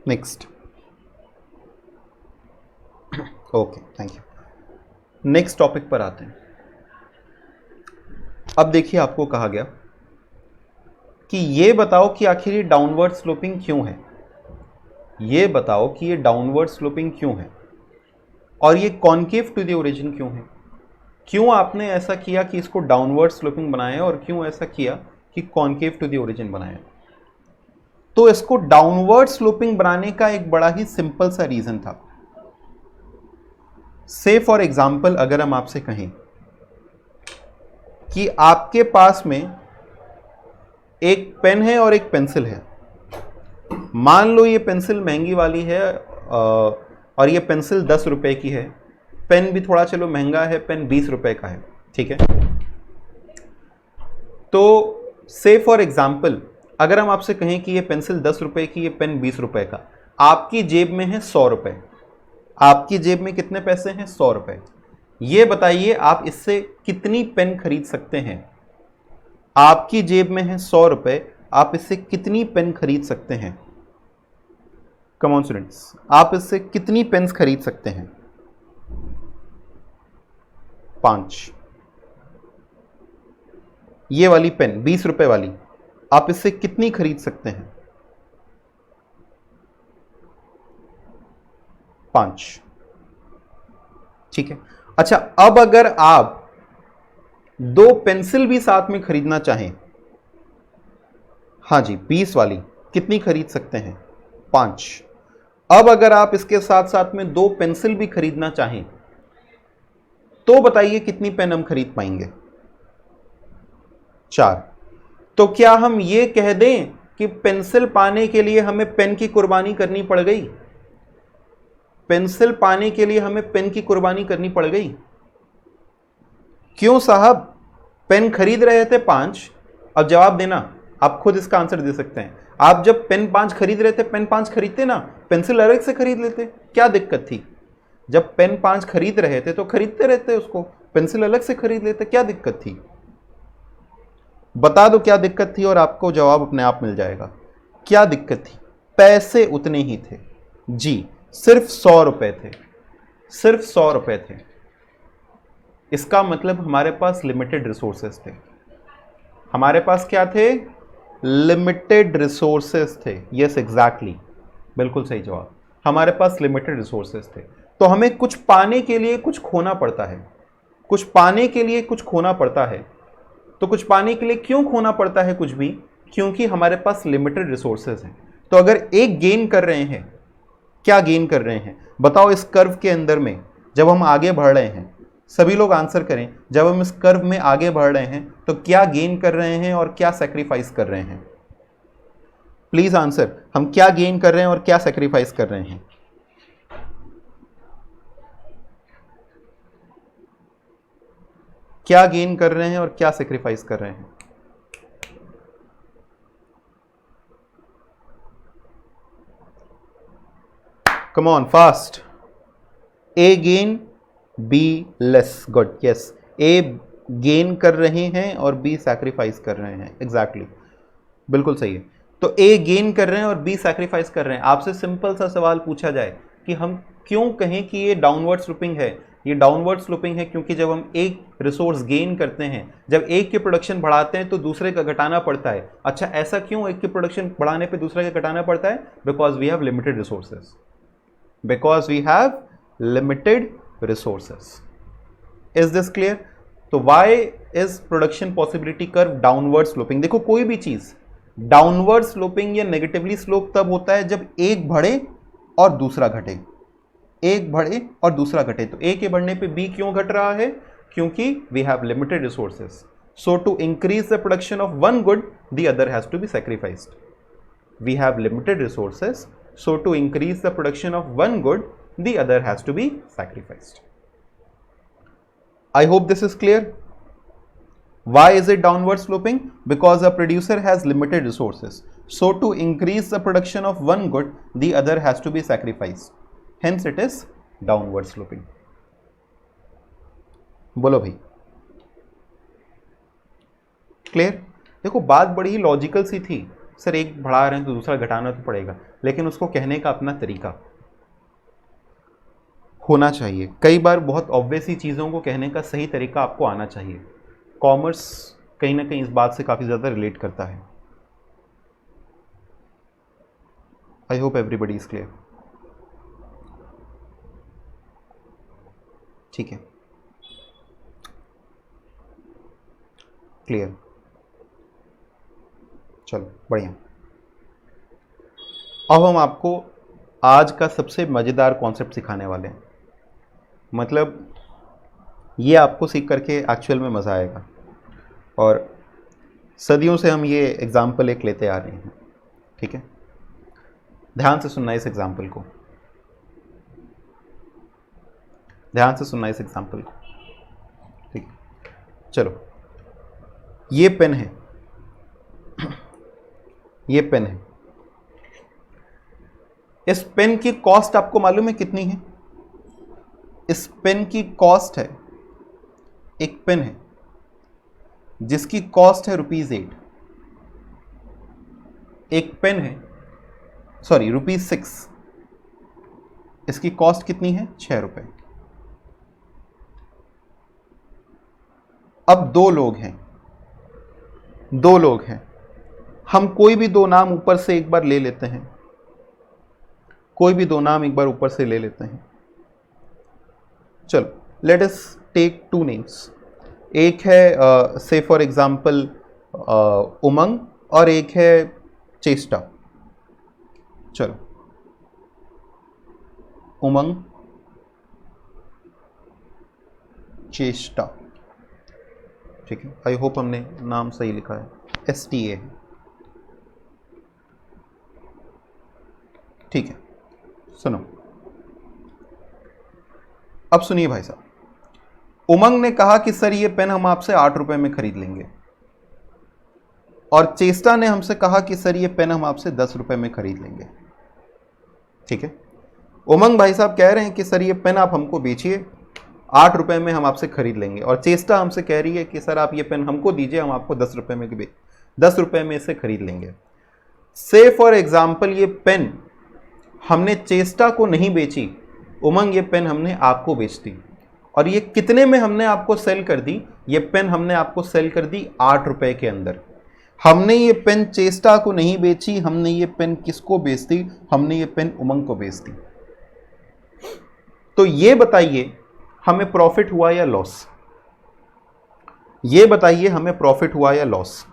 next. Okay thank you. Next topic पर आते हैं। अब देखिए आपको कहा गया कि ये बताओ कि आखिर ये डाउनवर्ड स्लोपिंग क्यों है। ये बताओ कि ये डाउनवर्ड स्लोपिंग क्यों है और ये कॉन्केव टू द ओरिजिन क्यों है। क्यों आपने ऐसा किया कि इसको डाउनवर्ड स्लोपिंग बनाया और क्यों ऐसा किया कि कॉन्केव टू द ओरिजिन बनाया। तो इसको डाउनवर्ड स्लोपिंग बनाने का एक बड़ा ही सिंपल सा रीजन था। से फॉर एग्जांपल अगर हम आपसे कहें कि आपके पास में एक पेन है और एक पेंसिल है। मान लो ये पेंसिल महंगी वाली है और ये पेंसिल 10 रुपए की है। पेन भी थोड़ा चलो महंगा है, पेन 20 रुपए का है, ठीक है। तो से फॉर एग्जाम्पल अगर हम आपसे कहें कि ये पेंसिल 10 रुपए की, ये पेन 20 रुपए का, आपकी जेब में है 100 रुपए। आपकी जेब में कितने पैसे हैं? 100 रुपए। ये बताइए आप इससे कितनी पेन खरीद सकते हैं। आपकी जेब में है 100 रुपए, आप इससे कितनी पेन खरीद सकते हैं? कम ऑन स्टूडेंट्स, आप इससे कितनी पेन्स खरीद सकते हैं? 5। ये वाली पेन 20 रुपए वाली, आप इससे कितनी खरीद सकते हैं? 5, ठीक है। अच्छा, अब अगर आप 2 पेंसिल भी साथ में खरीदना चाहें, हाँ जी 20 वाली, कितनी खरीद सकते हैं? 5। अब अगर आप इसके साथ साथ में 2 पेंसिल भी खरीदना चाहें तो बताइए कितनी पेन हम खरीद पाएंगे? 4। तो क्या हम ये कह दें कि पेंसिल पाने के लिए हमें पेन की कुर्बानी करनी पड़ गई? पेंसिल पाने के लिए हमें पेन की कुर्बानी करनी पड़ गई। क्यों साहब? पेन खरीद रहे थे 5। अब जवाब देना, आप खुद इसका आंसर दे सकते हैं। आप जब पेन 5 खरीद रहे थे, पेन 5 खरीदते ना, पेंसिल अलग से खरीद लेते, क्या दिक्कत थी? जब पेन 5 खरीद रहे थे तो खरीदते रहते उसको, पेंसिल अलग से खरीद लेते, क्या दिक्कत थी? बता दो क्या दिक्कत थी और आपको जवाब अपने आप मिल जाएगा। क्या दिक्कत थी? पैसे उतने ही थे जी, सिर्फ 100 रुपए थे, सिर्फ 100 रुपए थे। इसका मतलब हमारे पास लिमिटेड रिसोर्सेस थे। हमारे पास क्या थे? लिमिटेड रिसोर्सेस थे। यस एग्जैक्टली, बिल्कुल सही जवाब। हमारे पास लिमिटेड रिसोर्सेस थे, तो हमें कुछ पाने के लिए कुछ खोना पड़ता है। कुछ पाने के लिए कुछ खोना पड़ता है। तो कुछ पाने के लिए क्यों खोना पड़ता है कुछ भी? क्योंकि हमारे पास लिमिटेड रिसोर्सेज हैं। तो अगर एक गेन कर रहे हैं, क्या गेन कर रहे हैं बताओ? इस कर्व के अंदर में जब हम आगे बढ़ रहे हैं, सभी लोग आंसर करें, जब हम इस कर्व में आगे बढ़ रहे हैं तो क्या गेन कर रहे हैं और क्या सैक्रिफाइस कर रहे हैं? प्लीज आंसर, हम क्या गेन कर रहे हैं और क्या सैक्रिफाइस कर रहे हैं? क्या गेन कर रहे हैं और क्या सैक्रिफाइस कर रहे हैं? Come on fast. A gain, be less. Good, yes. A gain कर रहे हैं और बी सैक्रिफाइस कर रहे हैं। एग्जैक्टली, बिल्कुल सही है। तो ए गेन कर रहे हैं और बी सैक्रिफाइस कर रहे हैं। आपसे सिंपल सा सवाल पूछा जाए कि हम क्यों कहें कि ये डाउनवर्ड स्लोपिंग है? ये डाउनवर्ड स्लोपिंग है क्योंकि जब हम एक रिसोर्स गेन करते हैं, जब एक की प्रोडक्शन बढ़ाते हैं तो दूसरे का घटाना पड़ता है। अच्छा, ऐसा क्यों एक की प्रोडक्शन बढ़ाने पे दूसरे का घटाना पड़ता है? Because we have limited resources. Because we have limited resources. Is this clear? तो why is production possibility curve downward sloping? देखो, कोई भी चीज डाउनवर्ड स्लोपिंग या नेगेटिवली स्लोप तब होता है जब एक बढ़े और दूसरा घटे। एक बढ़े और दूसरा घटे। तो ए के बढ़ने पे बी क्यों घट रहा है? क्योंकि we have limited resources. So to increase the production of one good, the other has to be sacrificed. We have limited resources, so to increase the production of one good, the other has to be sacrificed. I hope this is clear. Why is it downward sloping? Because a producer has limited resources. So to increase the production of one good, the other has to be sacrificed. Hence it is downward sloping. बोलो भाई, clear? देखो बात बड़ी ही logical सी थी, sir एक बढ़ा रहे हैं तो दूसरा घटाना तो पड़ेगा, लेकिन उसको कहने का अपना तरीका होना चाहिए। कई बार बहुत ऑब्वियस ही चीज़ों को कहने का सही तरीका आपको आना चाहिए। कॉमर्स कहीं ना कहीं इस बात से काफ़ी ज़्यादा रिलेट करता है। I hope everybody is clear. ठीक है, क्लियर, चलो बढ़िया। अब हम आपको आज का सबसे मज़ेदार कॉन्सेप्ट सिखाने वाले हैं। मतलब ये आपको सीख करके एक्चुअल में मज़ा आएगा, और सदियों से हम ये एग्जाम्पल एक लेते आ रहे हैं। ठीक है, ध्यान से सुनना इस एग्जाम्पल को, ध्यान से सुनना इस एग्जाम्पल को। ठीक है, चलो ये पेन है, ये पेन है। इस पेन की कॉस्ट आपको मालूम है कितनी है? इस पेन की कॉस्ट है, एक पेन है जिसकी कॉस्ट है ₹8। एक पेन है, सॉरी ₹6। इसकी कॉस्ट कितनी है? ₹6। अब दो लोग हैं, दो लोग हैं। हम कोई भी दो नाम ऊपर से एक बार ले लेते हैं, कोई भी दो नाम एक बार ऊपर से ले लेते हैं। चलो लेट अस टेक 2 नेम्स। एक है से फॉर एग्जाम्पल उमंग, और एक है चेष्टा। चलो उमंग, चेष्टा। ठीक है, आई होप हमने नाम सही लिखा है, STA है। ठीक है, सुनो अब सुनिए भाई साहब। उमंग ने कहा कि सर ये पेन हम आपसे ₹8 में खरीद लेंगे, और चेष्टा ने हमसे कहा कि सर ये पेन हम आपसे ₹10 में खरीद लेंगे। ठीक है, उमंग भाई साहब कह रहे हैं कि सर ये पेन आप हमको बेचिए, ₹8 में हम आपसे खरीद लेंगे, और चेष्टा हमसे कह रही है कि सर आप ये पेन हमको दीजिए, हम आपको ₹10 में इसे खरीद लेंगे। से फॉर एग्जाम्पल ये पेन हमने चेष्टा को नहीं बेची, उमंग ये पेन हमने आपको बेच दी, और ये कितने में हमने आपको सेल कर दी? ये पेन हमने आपको सेल कर दी ₹8 के अंदर। हमने ये पेन चेष्टा को नहीं बेची, हमने ये पेन किसको बेच दी? हमने ये पेन उमंग को बेच दी। तो ये बताइए हमें प्रॉफिट हुआ या लॉस? ये बताइए हमें प्रॉफिट हुआ या लॉस?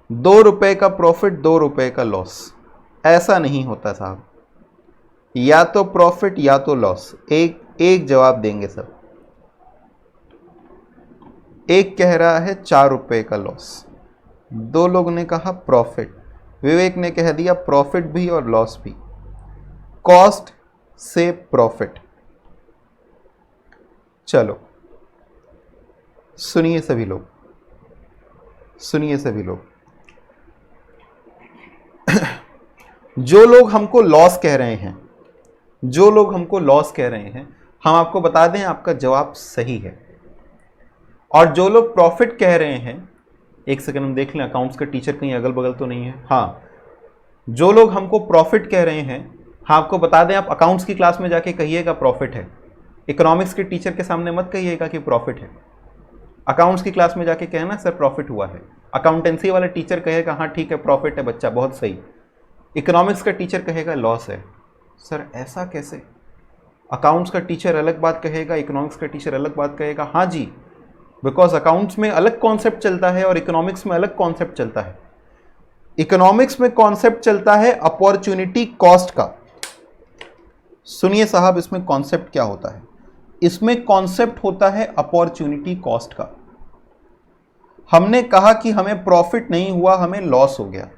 ₹2 का प्रॉफिट, ₹2 का लॉस, ऐसा नहीं होता साहब। या तो प्रॉफिट या तो लॉस, एक जवाब देंगे सब। एक कह रहा है ₹4 का लॉस, दो लोग ने कहा प्रॉफिट, विवेक ने कह दिया प्रॉफिट भी और लॉस भी। कॉस्ट से प्रॉफिट। चलो सुनिए सभी लोग, सुनिए सभी लोग। जो लोग हमको लॉस कह रहे हैं, जो लोग हमको लॉस कह रहे हैं, हम आपको बता दें आपका जवाब सही है। और जो लोग प्रॉफिट कह रहे हैं, एक सेकंड हम देख लें अकाउंट्स का टीचर कहीं अगल बगल तो नहीं है। हाँ, जो लोग हमको प्रॉफिट कह रहे हैं, हाँ आपको बता दें, आप अकाउंट्स की क्लास में जाके कहिएगा प्रॉफिट है, इकोनॉमिक्स के टीचर के सामने मत कहिएगा कि प्रॉफिट है। अकाउंट्स की क्लास में जाके कहना सर प्रॉफिट हुआ है। अकाउंटेंसी वाला टीचर कहेगा हाँ ठीक है प्रॉफिट है बच्चा, बहुत सही। इकोनॉमिक्स का टीचर कहेगा लॉस है। सर ऐसा कैसे? अकाउंट्स का टीचर अलग बात कहेगा, इकोनॉमिक्स का टीचर अलग बात कहेगा। हाँ जी, बिकॉज अकाउंट्स में अलग कॉन्सेप्ट चलता है और इकोनॉमिक्स में अलग कॉन्सेप्ट चलता है। इकोनॉमिक्स में कॉन्सेप्ट चलता है अपॉर्चुनिटी कॉस्ट का। सुनिए साहब, इसमें कॉन्सेप्ट क्या होता है? इसमें कॉन्सेप्ट होता है अपॉर्चुनिटी कॉस्ट का। हमने कहा कि हमें प्रॉफिट नहीं हुआ, हमें लॉस हो गया।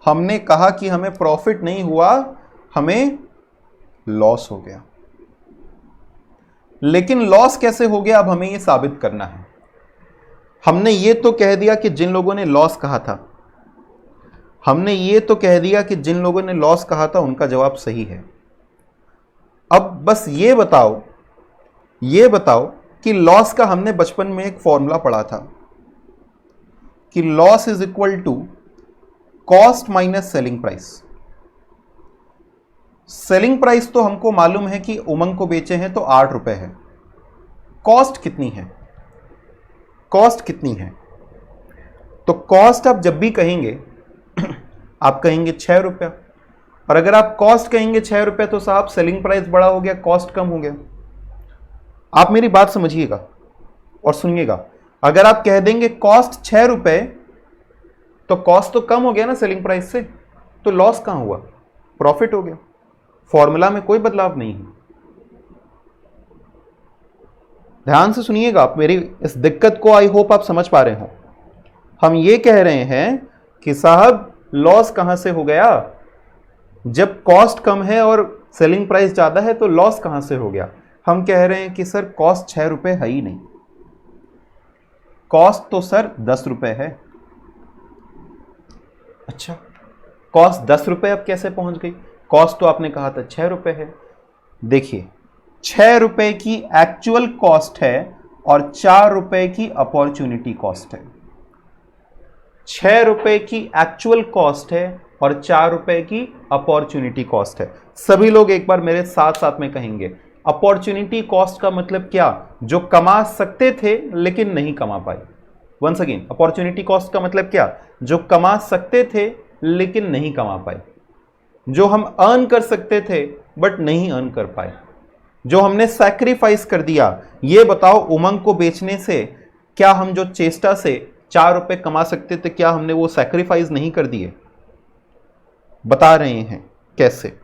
हमने कहा कि हमें प्रॉफिट नहीं हुआ, हमें लॉस हो गया। लेकिन लॉस कैसे हो गया, अब हमें यह साबित करना है। हमने ये तो कह दिया कि जिन लोगों ने लॉस कहा था, हमने ये तो कह दिया कि जिन लोगों ने लॉस कहा था उनका जवाब सही है। अब बस ये बताओ कि लॉस का हमने बचपन में एक फॉर्मूला पढ़ा था कि loss is equal to cost minus selling price. Selling price तो हमको मालूम है कि उमंग को बेचे हैं तो 8 रुपए है। कॉस्ट कितनी है? कॉस्ट कितनी है? तो कॉस्ट आप जब भी कहेंगे आप कहेंगे 6 रुपया, और अगर आप कॉस्ट कहेंगे 6 रुपये तो साहब सेलिंग प्राइस बड़ा हो गया, कॉस्ट कम हो गया। आप मेरी बात समझिएगा और सुनिएगा। अगर आप कह देंगे कॉस्ट 6 रुपये तो कॉस्ट तो कम हो गया ना सेलिंग प्राइस से, तो लॉस कहां हुआ? प्रॉफिट हो गया। फॉर्मूला में कोई बदलाव नहीं है। ध्यान से सुनिएगा, आप मेरी इस दिक्कत को आई होप आप समझ पा रहे हो। हम ये कह रहे हैं कि साहब लॉस कहां से हो गया? जब कॉस्ट कम है और सेलिंग प्राइस ज्यादा है तो लॉस कहां से हो गया? हम कह रहे हैं कि सर कॉस्ट 6 रुपए है ही नहीं, कॉस्ट तो सर 10 रुपए है। अच्छा, कॉस्ट 10 रुपए अब कैसे पहुंच गई? कॉस्ट तो आपने कहा था 6 रुपए है। देखिए, 6 रुपए की एक्चुअल कॉस्ट है और 4 रुपए की अपॉर्चुनिटी कॉस्ट है। 6 रुपए की एक्चुअल कॉस्ट है और 4 रुपए की अपॉर्चुनिटी कॉस्ट है। सभी लोग एक बार मेरे साथ साथ में कहेंगे, अपॉर्चुनिटी कॉस्ट का मतलब क्या? जो कमा सकते थे लेकिन नहीं कमा पाए। वंस अगेन, अपॉर्चुनिटी कॉस्ट का मतलब क्या? जो कमा सकते थे लेकिन नहीं कमा पाए। जो हम अर्न कर सकते थे बट नहीं अर्न कर पाए। जो हमने सैक्रिफाइस कर दिया। ये बताओ, उमंग को बेचने से क्या हम जो चेष्टा से 4 रुपए कमा सकते थे, क्या हमने वो सैक्रिफाइस नहीं कर दिए? बता रहे हैं कैसे।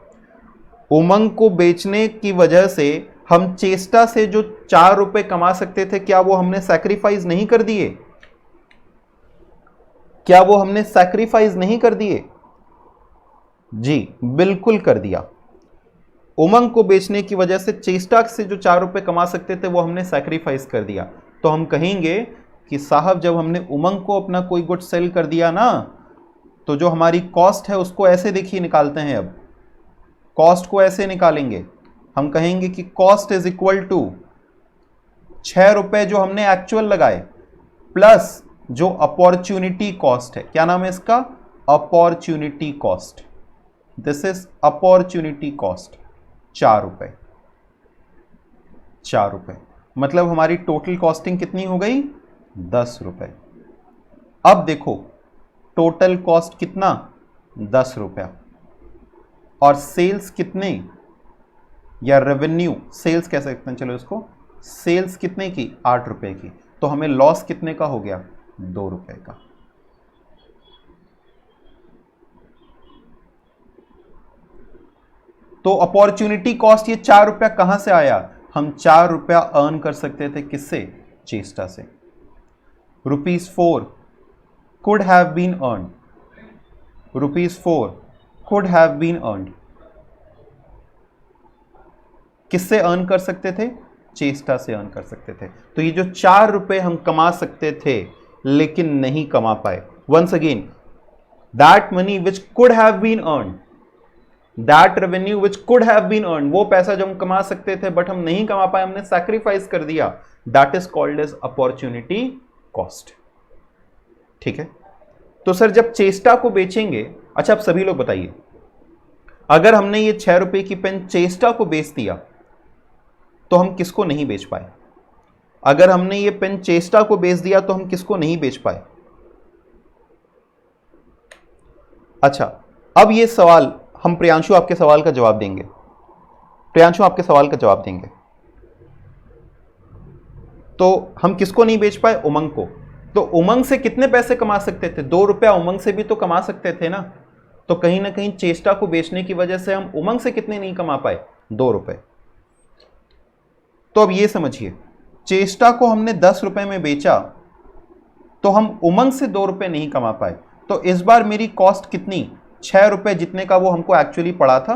उमंग को बेचने की वजह से हम चेष्टा से जो 4 रुपए कमा सकते थे, क्या वो हमने सैक्रिफाइस नहीं कर दिए? क्या वो हमने सैक्रिफाइस नहीं कर दिए? जी बिल्कुल कर दिया। उमंग को बेचने की वजह से चेष्टा से जो 4 रुपए कमा सकते थे वो हमने सैक्रिफाइस कर दिया। तो हम कहेंगे कि साहब जब हमने उमंग को अपना कोई गुड सेल कर दिया ना, तो जो हमारी कॉस्ट है उसको ऐसे देखिए निकालते हैं। अब कॉस्ट को ऐसे निकालेंगे, हम कहेंगे कि कॉस्ट इज इक्वल टू 6 रुपए जो हमने एक्चुअल लगाए प्लस जो अपॉर्चुनिटी कॉस्ट है। क्या नाम है इसका? Opportunity cost. This is opportunity cost, 4 रुपए। 4 रुपए मतलब हमारी टोटल कॉस्टिंग कितनी हो गई? 10 रुपए। अब देखो, टोटल कॉस्ट कितना? 10 रुपया। और सेल्स कितने, या रेवेन्यू, सेल्स कह सकते हैं, चलो इसको, सेल्स कितने की? 8 रुपए की। तो हमें लॉस कितने का हो गया? 2 रुपए का। तो अपॉर्चुनिटी कॉस्ट ये 4 रुपया कहां से आया? हम 4 रुपया अर्न कर सकते थे किससे? चेष्टा से। ₹4 could have been earned. ₹4 could have been earned. किससे अर्न कर सकते थे? चेष्टा से अर्न कर सकते थे। तो ये जो 4 रुपए हम कमा सकते थे लेकिन नहीं कमा पाए, once again, that money which could have been earn, that revenue which could have been earn, वो पैसा जो हम कमा सकते थे बट हम नहीं कमा पाए, हमने सैक्रिफाइस कर दिया, that is called as opportunity cost. ठीक है। तो सर जब चेष्टा को बेचेंगे, अच्छा आप सभी लोग बताइए, अगर हमने ये 6 रुपए की पेन चेष्टा को बेच दिया तो हम किसको नहीं बेच पाए? अगर हमने ये पेन चेष्टा को बेच दिया तो हम किसको नहीं बेच पाए? अच्छा, अब ये सवाल हम प्रियांशु आपके सवाल का जवाब देंगे। प्रियांशु आपके सवाल का जवाब देंगे। तो हम किसको नहीं बेच पाए? उमंग को। तो उमंग से कितने पैसे कमा सकते थे? 2 रुपया उमंग से भी तो कमा सकते थे ना। तो कहीं ना कहीं चेष्टा को बेचने की वजह से हम उमंग से कितने नहीं कमा पाए? 2 रुपए। तो अब ये समझिए, चेष्टा को हमने 10 रुपए में बेचा तो हम उमंग से 2 रुपए नहीं कमा पाए। तो इस बार मेरी कॉस्ट कितनी? 6 रुपए जितने का वो हमको एक्चुअली पड़ा था,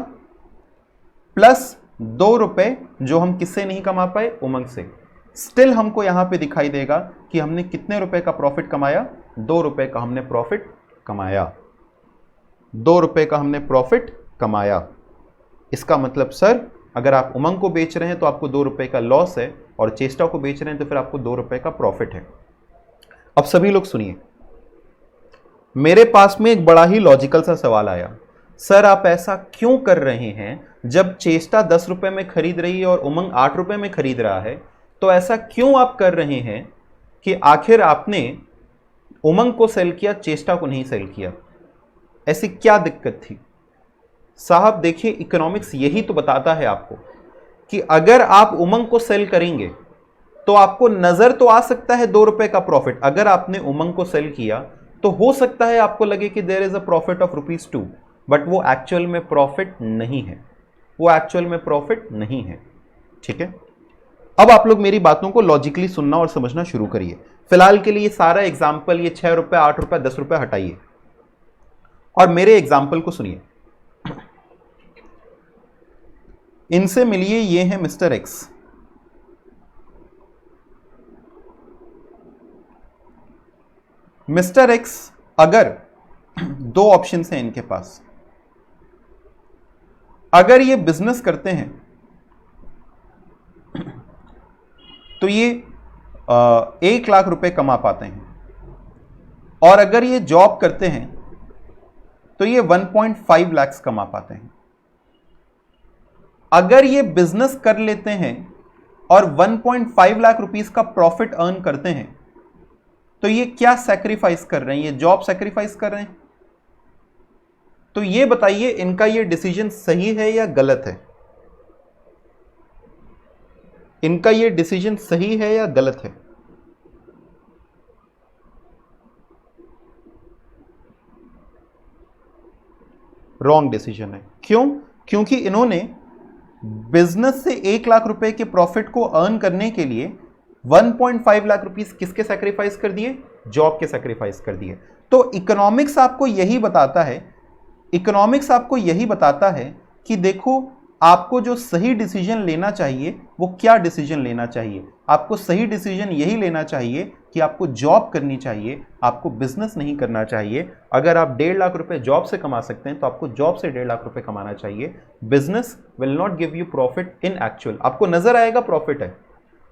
प्लस 2 रुपए जो हम किससे नहीं कमा पाए? उमंग से। स्टिल हमको यहां पे दिखाई देगा कि हमने कितने रुपए का प्रॉफिट कमाया? 2 रुपए का हमने प्रॉफिट कमाया। 2 रुपए का हमने प्रॉफिट कमाया। इसका मतलब सर, अगर आप उमंग को बेच रहे हैं तो आपको 2 रुपए का लॉस है, और चेष्टा को बेच रहे हैं तो फिर आपको 2 रुपए का प्रॉफिट है। अब सभी लोग सुनिए, मेरे पास में एक बड़ा ही लॉजिकल सा सवाल आया, सर आप ऐसा क्यों कर रहे हैं? जब चेष्टा 10 रुपए में खरीद रही है और उमंग 8 रुपए में खरीद रहा है, तो ऐसा क्यों आप कर रहे हैं कि आखिर आपने उमंग को सेल किया, चेष्टा को नहीं सेल किया? ऐसी क्या दिक्कत थी? साहब देखिए, इकोनॉमिक्स यही तो बताता है आपको कि अगर आप उमंग को सेल करेंगे तो आपको नजर तो आ सकता है 2 रुपए का प्रॉफिट। अगर आपने उमंग को सेल किया तो हो सकता है आपको लगे कि there is a profit of ₹2, but वो एक्चुअल में प्रॉफिट नहीं है। वो एक्चुअल में प्रॉफिट नहीं है। ठीक है, अब आप लोग मेरी बातों को लॉजिकली सुनना और समझना शुरू करिए। फिलहाल के लिए सारा एग्जाम्पल, ये 6 रुपए, 8 रुपए, 10 रुपए हटाइए और मेरे एग्जाम्पल को सुनिए। इनसे मिलिए, ये है मिस्टर एक्स। मिस्टर एक्स, अगर 2 ऑप्शंस हैं इनके पास। अगर ये बिजनेस करते हैं तो ये 1 लाख रुपए कमा पाते हैं, और अगर ये जॉब करते हैं तो ये 1.5 लाख कमा पाते हैं। अगर ये बिजनेस कर लेते हैं और 1.5 लाख रुपीस का प्रॉफिट अर्न करते हैं, तो ये क्या सैक्रिफाइस कर रहे हैं? ये जॉब सैक्रिफाइस कर रहे हैं। तो ये बताइए, इनका ये डिसीजन सही है या गलत है? इनका ये डिसीजन सही है या गलत है? रॉन्ग डिसीजन है। क्यों? क्योंकि इन्होंने बिजनेस से 1 लाख रुपए के प्रॉफिट को अर्न करने के लिए 1.5 लाख रुपीस किसके सैक्रिफाइस कर दिए? जॉब के सैक्रिफाइस कर दिए। तो इकोनॉमिक्स आपको यही बताता है, इकोनॉमिक्स आपको यही बताता है कि देखो, आपको जो सही डिसीजन लेना चाहिए वो क्या डिसीजन लेना चाहिए? आपको सही डिसीजन यही लेना चाहिए कि आपको जॉब करनी चाहिए, आपको बिजनेस नहीं करना चाहिए। अगर आप 1.5 लाख रुपए जॉब से कमा सकते हैं तो आपको जॉब से 1.5 लाख रुपए कमाना चाहिए। Business will not give you profit in actual. आपको नजर आएगा प्रॉफिट है,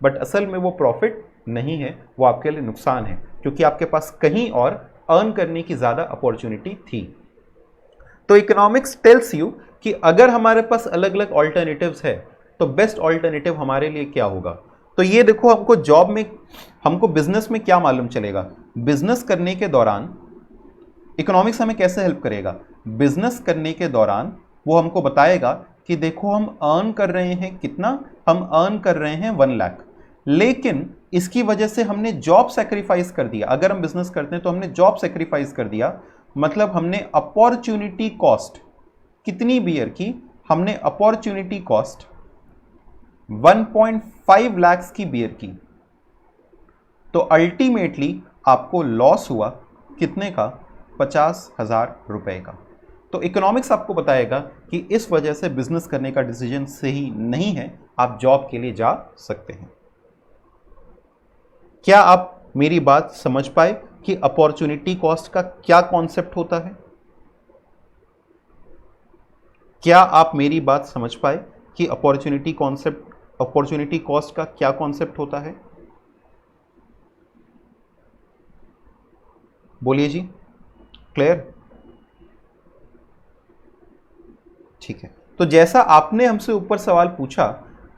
बट असल में वो प्रॉफिट नहीं है, वो आपके लिए नुकसान है, क्योंकि आपके पास कहीं और अर्न करने की ज्यादा अपॉर्चुनिटी थी। तो इकोनॉमिक्स टेल्स यू कि अगर हमारे पास अलग अलग ऑल्टरनेटिव्स है तो बेस्ट ऑल्टरनेटिव हमारे लिए क्या होगा। तो ये देखो, हमको जॉब में, हमको बिजनेस में क्या मालूम चलेगा? बिजनेस करने के दौरान इकोनॉमिक्स हमें कैसे हेल्प करेगा? बिजनेस करने के दौरान वो हमको बताएगा कि देखो, हम अर्न कर रहे हैं कितना? हम अर्न कर रहे हैं 1 लाख, लेकिन इसकी वजह से हमने जॉब सेक्रीफाइस कर दिया। अगर हम बिजनेस करते हैं तो हमने जॉब सेक्रीफाइस कर दिया, मतलब हमने अपॉर्चुनिटी कॉस्ट कितनी बियर की? हमने अपॉर्चुनिटी कॉस्ट 1.5 लाख की बियर की। तो अल्टीमेटली आपको लॉस हुआ कितने का? 50,000 रुपए का। तो इकोनॉमिक्स आपको बताएगा कि इस वजह से बिजनेस करने का डिसीजन सही नहीं है, आप जॉब के लिए जा सकते हैं। क्या आप मेरी बात समझ पाए कि अपॉर्चुनिटी कॉस्ट का क्या कॉन्सेप्ट होता है? क्या आप मेरी बात समझ पाए कि अपॉर्चुनिटी कॉस्ट का क्या कॉन्सेप्ट होता है? बोलिए जी, क्लियर? ठीक है, तो जैसा आपने हमसे ऊपर सवाल पूछा,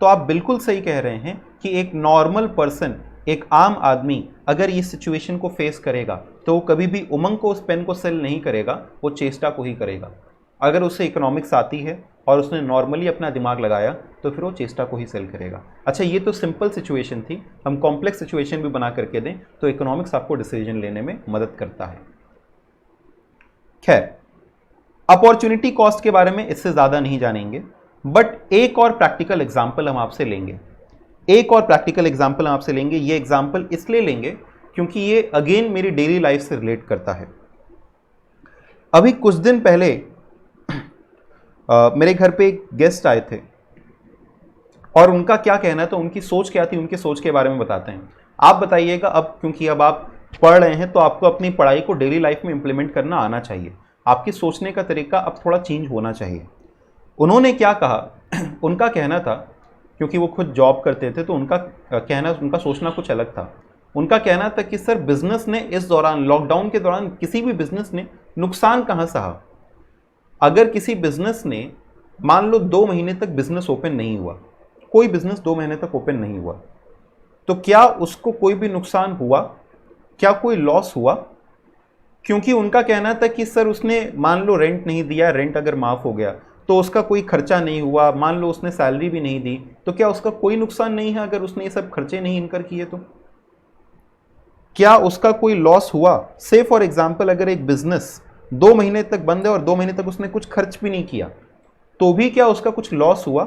तो आप बिल्कुल सही कह रहे हैं कि एक नॉर्मल पर्सन, एक आम आदमी अगर ये सिचुएशन को फेस करेगा तो वो कभी भी उमंग को, उस पेन को सेल नहीं करेगा, वो चेष्टा को ही करेगा। अगर उसे इकोनॉमिक्स आती है और उसने नॉर्मली अपना दिमाग लगाया तो फिर वो चेष्टा को ही सेल करेगा। अच्छा, ये तो सिंपल सिचुएशन थी, हम कॉम्प्लेक्स सिचुएशन भी बना करके दें तो इकोनॉमिक्स आपको डिसीजन लेने में मदद करता है। खैर, अपॉर्चुनिटी कॉस्ट के बारे में इससे ज़्यादा नहीं जानेंगे, बट एक और प्रैक्टिकल एग्जाम्पल हम आपसे लेंगे। ये एग्जाम्पल इसलिए लेंगे क्योंकि ये अगेन मेरी डेली लाइफ से रिलेट करता है। अभी कुछ दिन पहले मेरे घर पे एक गेस्ट आए थे और उनका क्या कहना था, उनकी सोच क्या थी, उनकी सोच के बारे में बताते हैं। आप बताइएगा, अब क्योंकि अब आप पढ़ रहे हैं तो आपको अपनी पढ़ाई को डेली लाइफ में इंप्लीमेंट करना आना चाहिए, आपकी सोचने का तरीका अब थोड़ा चेंज होना चाहिए। उन्होंने क्या कहा, उनका कहना था, क्योंकि वो खुद जॉब करते थे तो उनका सोचना कुछ अलग था। उनका कहना था कि सर, बिजनेस ने इस दौरान, लॉकडाउन के दौरान, किसी भी बिजनेस ने नुकसान कहाँ सहा। अगर किसी बिजनेस ने मान लो 2 महीने तक बिजनेस ओपन नहीं हुआ, कोई बिजनेस 2 महीने तक ओपन नहीं हुआ, तो क्या उसको कोई भी नुकसान हुआ, क्या कोई लॉस हुआ? क्योंकि उनका कहना था कि सर, उसने मान लो रेंट नहीं दिया, रेंट अगर माफ़ हो गया तो उसका कोई खर्चा नहीं हुआ, मान लो उसने सैलरी भी नहीं दी, तो क्या उसका कोई नुकसान नहीं है अगर उसने ये सब खर्चे नहीं इनकर किए तो? क्या उसका कोई लॉस हुआ? से फॉर एग्जाम्पल, अगर एक बिजनेस 2 महीने तक बंद है और 2 महीने तक उसने कुछ खर्च भी नहीं किया, तो भी क्या उसका कुछ लॉस हुआ?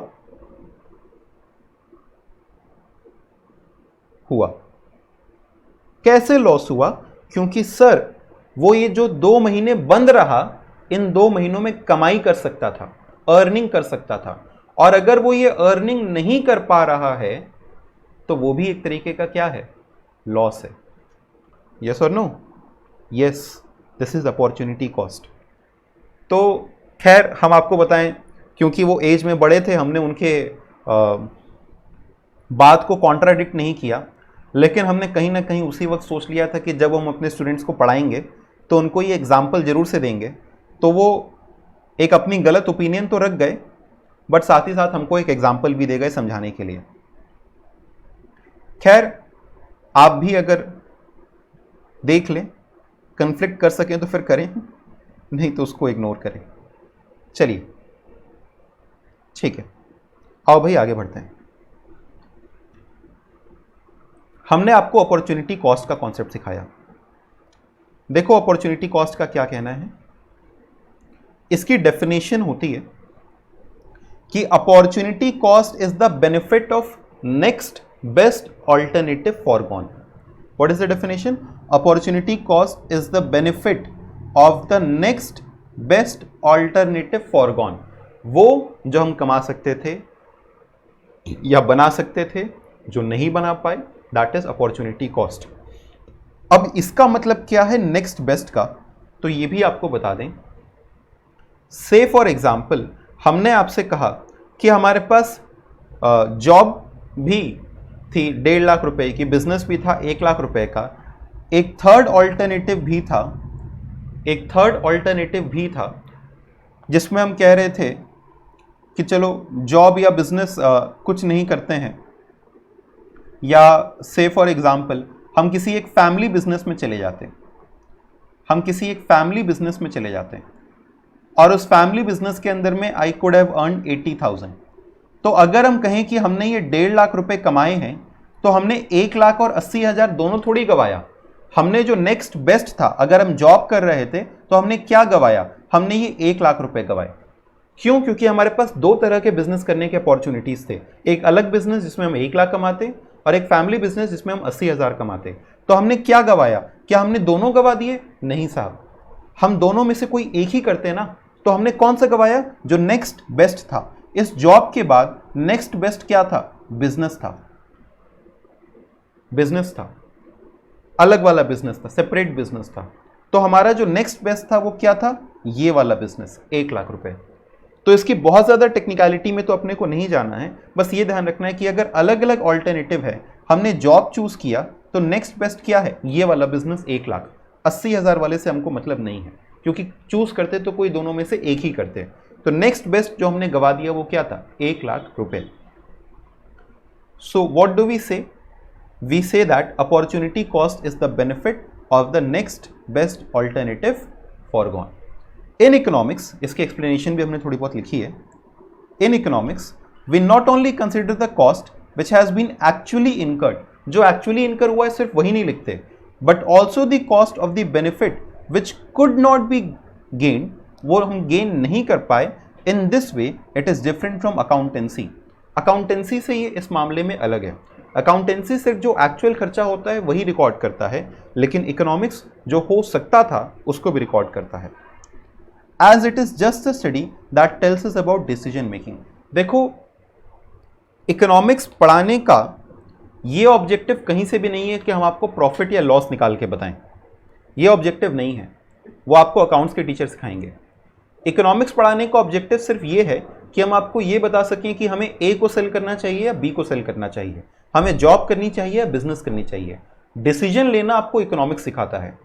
कैसे लॉस हुआ? क्योंकि सर, वो ये जो 2 महीने बंद रहा, इन 2 महीनों में कमाई कर सकता था, अर्निंग कर सकता था, और अगर वो ये अर्निंग नहीं कर पा रहा है तो वो भी एक तरीके का क्या है? लॉस है। यस और no? Yes, this is opportunity cost. तो खैर, हम आपको बताएं, क्योंकि वो एज में बड़े थे, हमने उनके बात को कॉन्ट्राडिक्ट नहीं किया, लेकिन हमने कहीं ना कहीं उसी वक्त सोच लिया था कि जब हम अपने स्टूडेंट्स को पढ़ाएंगे तो उनको ये एग्जाम्पल जरूर से देंगे, तो वो एक अपनी गलत ओपिनियन तो रख गए, बट साथ ही साथ हमको एक एग्जाम्पल भी दे गए समझाने के लिए। खैर, आप भी अगर देख लें, कन्फ्लिक्ट कर सकें तो फिर करें, नहीं तो उसको इग्नोर करें। चलिए, ठीक है, आओ भाई आगे बढ़ते हैं। हमने आपको अपॉर्चुनिटी कॉस्ट का कॉन्सेप्ट सिखाया। देखो, अपॉर्चुनिटी कॉस्ट का क्या कहना है। इसकी डेफिनेशन होती है कि opportunity cost is the benefit of next best alternative foregone. What is the definition? Opportunity cost is the benefit of the next best alternative foregone. वो जो हम कमा सकते थे या बना सकते थे, जो नहीं बना पाए, दैट इज अपॉर्चुनिटी कॉस्ट। अब इसका मतलब क्या है नेक्स्ट बेस्ट का, तो ये भी आपको बता दें। से फॉर एग्जाम्पल, हमने आपसे कहा कि हमारे पास जॉब भी थी 1.5 लाख रुपए की, बिजनेस भी था 1 लाख रुपए का, एक थर्ड ऑल्टरनेटिव भी था जिसमें हम कह रहे थे कि चलो जॉब या बिजनेस कुछ नहीं करते हैं, या से फॉर एग्जाम्पल हम किसी एक फैमिली बिजनेस में चले जाते हैं, और उस फैमिली बिजनेस के अंदर में आई कुड हैव अर्न 80,000। तो अगर हम कहें कि हमने ये 1.5 लाख रुपए कमाए हैं, तो हमने 1 लाख और 80,000 दोनों थोड़ी गवाया। हमने जो नेक्स्ट बेस्ट था, अगर हम जॉब कर रहे थे तो हमने क्या गवाया? हमने ये 1 लाख रुपए गवाए। क्यों? क्योंकि हमारे पास 2 तरह के बिजनेस करने के अपॉर्चुनिटीज थे। एक अलग बिजनेस जिसमें हम 1 लाख कमाते, और एक फैमिली बिजनेस जिसमें हम 80,000 कमाते। तो हमने क्या गवाया? क्या हमने दोनों गवा दिए? नहीं साहब, हम दोनों में से कोई एक ही करते ना। तो हमने कौन सा गवाया? जो नेक्स्ट बेस्ट था। इस जॉब के बाद नेक्स्ट बेस्ट क्या था? बिजनेस था, अलग वाला बिजनेस था, सेपरेट बिजनेस था। तो हमारा जो नेक्स्ट बेस्ट था वो क्या था? ये वाला बिजनेस, 1 लाख रुपए। तो इसकी बहुत ज़्यादा टेक्निकलिटी में तो अपने को नहीं जाना है, बस ये ध्यान रखना है कि अगर अलग अलग ऑल्टरनेटिव है, हमने जॉब चूज किया तो नेक्स्ट बेस्ट क्या है? ये वाला बिजनेस 1 लाख। 80,000 वाले से हमको मतलब नहीं है, क्योंकि चूज करते तो कोई दोनों में से एक ही करते। तो नेक्स्ट बेस्ट जो हमने गवा दिया वो क्या था? 1 लाख रुपए। So what do we say? We say that opportunity cost is the benefit of the next best alternative forgone. In economics, इसकी एक्सप्लेनेशन भी हमने थोड़ी बहुत लिखी है। In economics we not only consider the cost which has been actually incurred, जो actually incur हुआ है सिर्फ वही नहीं लिखते, but also the cost of the benefit which could not be gain, वो हम गेन नहीं कर पाए। In this way it is different from accountancy. Accountancy से ये इस मामले में अलग है। अकाउंटेंसी सिर्फ जो एक्चुअल खर्चा होता है वही रिकॉर्ड करता है, लेकिन इकोनॉमिक्स जो हो सकता था उसको भी रिकॉर्ड करता है। As it is just a study that tells us about decision making. देखो, इकोनॉमिक्स पढ़ाने का ये ऑब्जेक्टिव कहीं से भी नहीं है कि हम आपको प्रॉफिट या लॉस निकाल के बताएं, ये ऑब्जेक्टिव नहीं है, वो आपको अकाउंट्स के टीचर सिखाएंगे। इकोनॉमिक्स पढ़ाने का ऑब्जेक्टिव सिर्फ ये है कि हम आपको ये बता सकें कि हमें ए को सेल करना चाहिए या बी को सेल करना चाहिए, हमें जॉब करनी चाहिए या बिजनेस करनी चाहिए। डिसीजन लेना आपको इकोनॉमिक्स सिखाता है,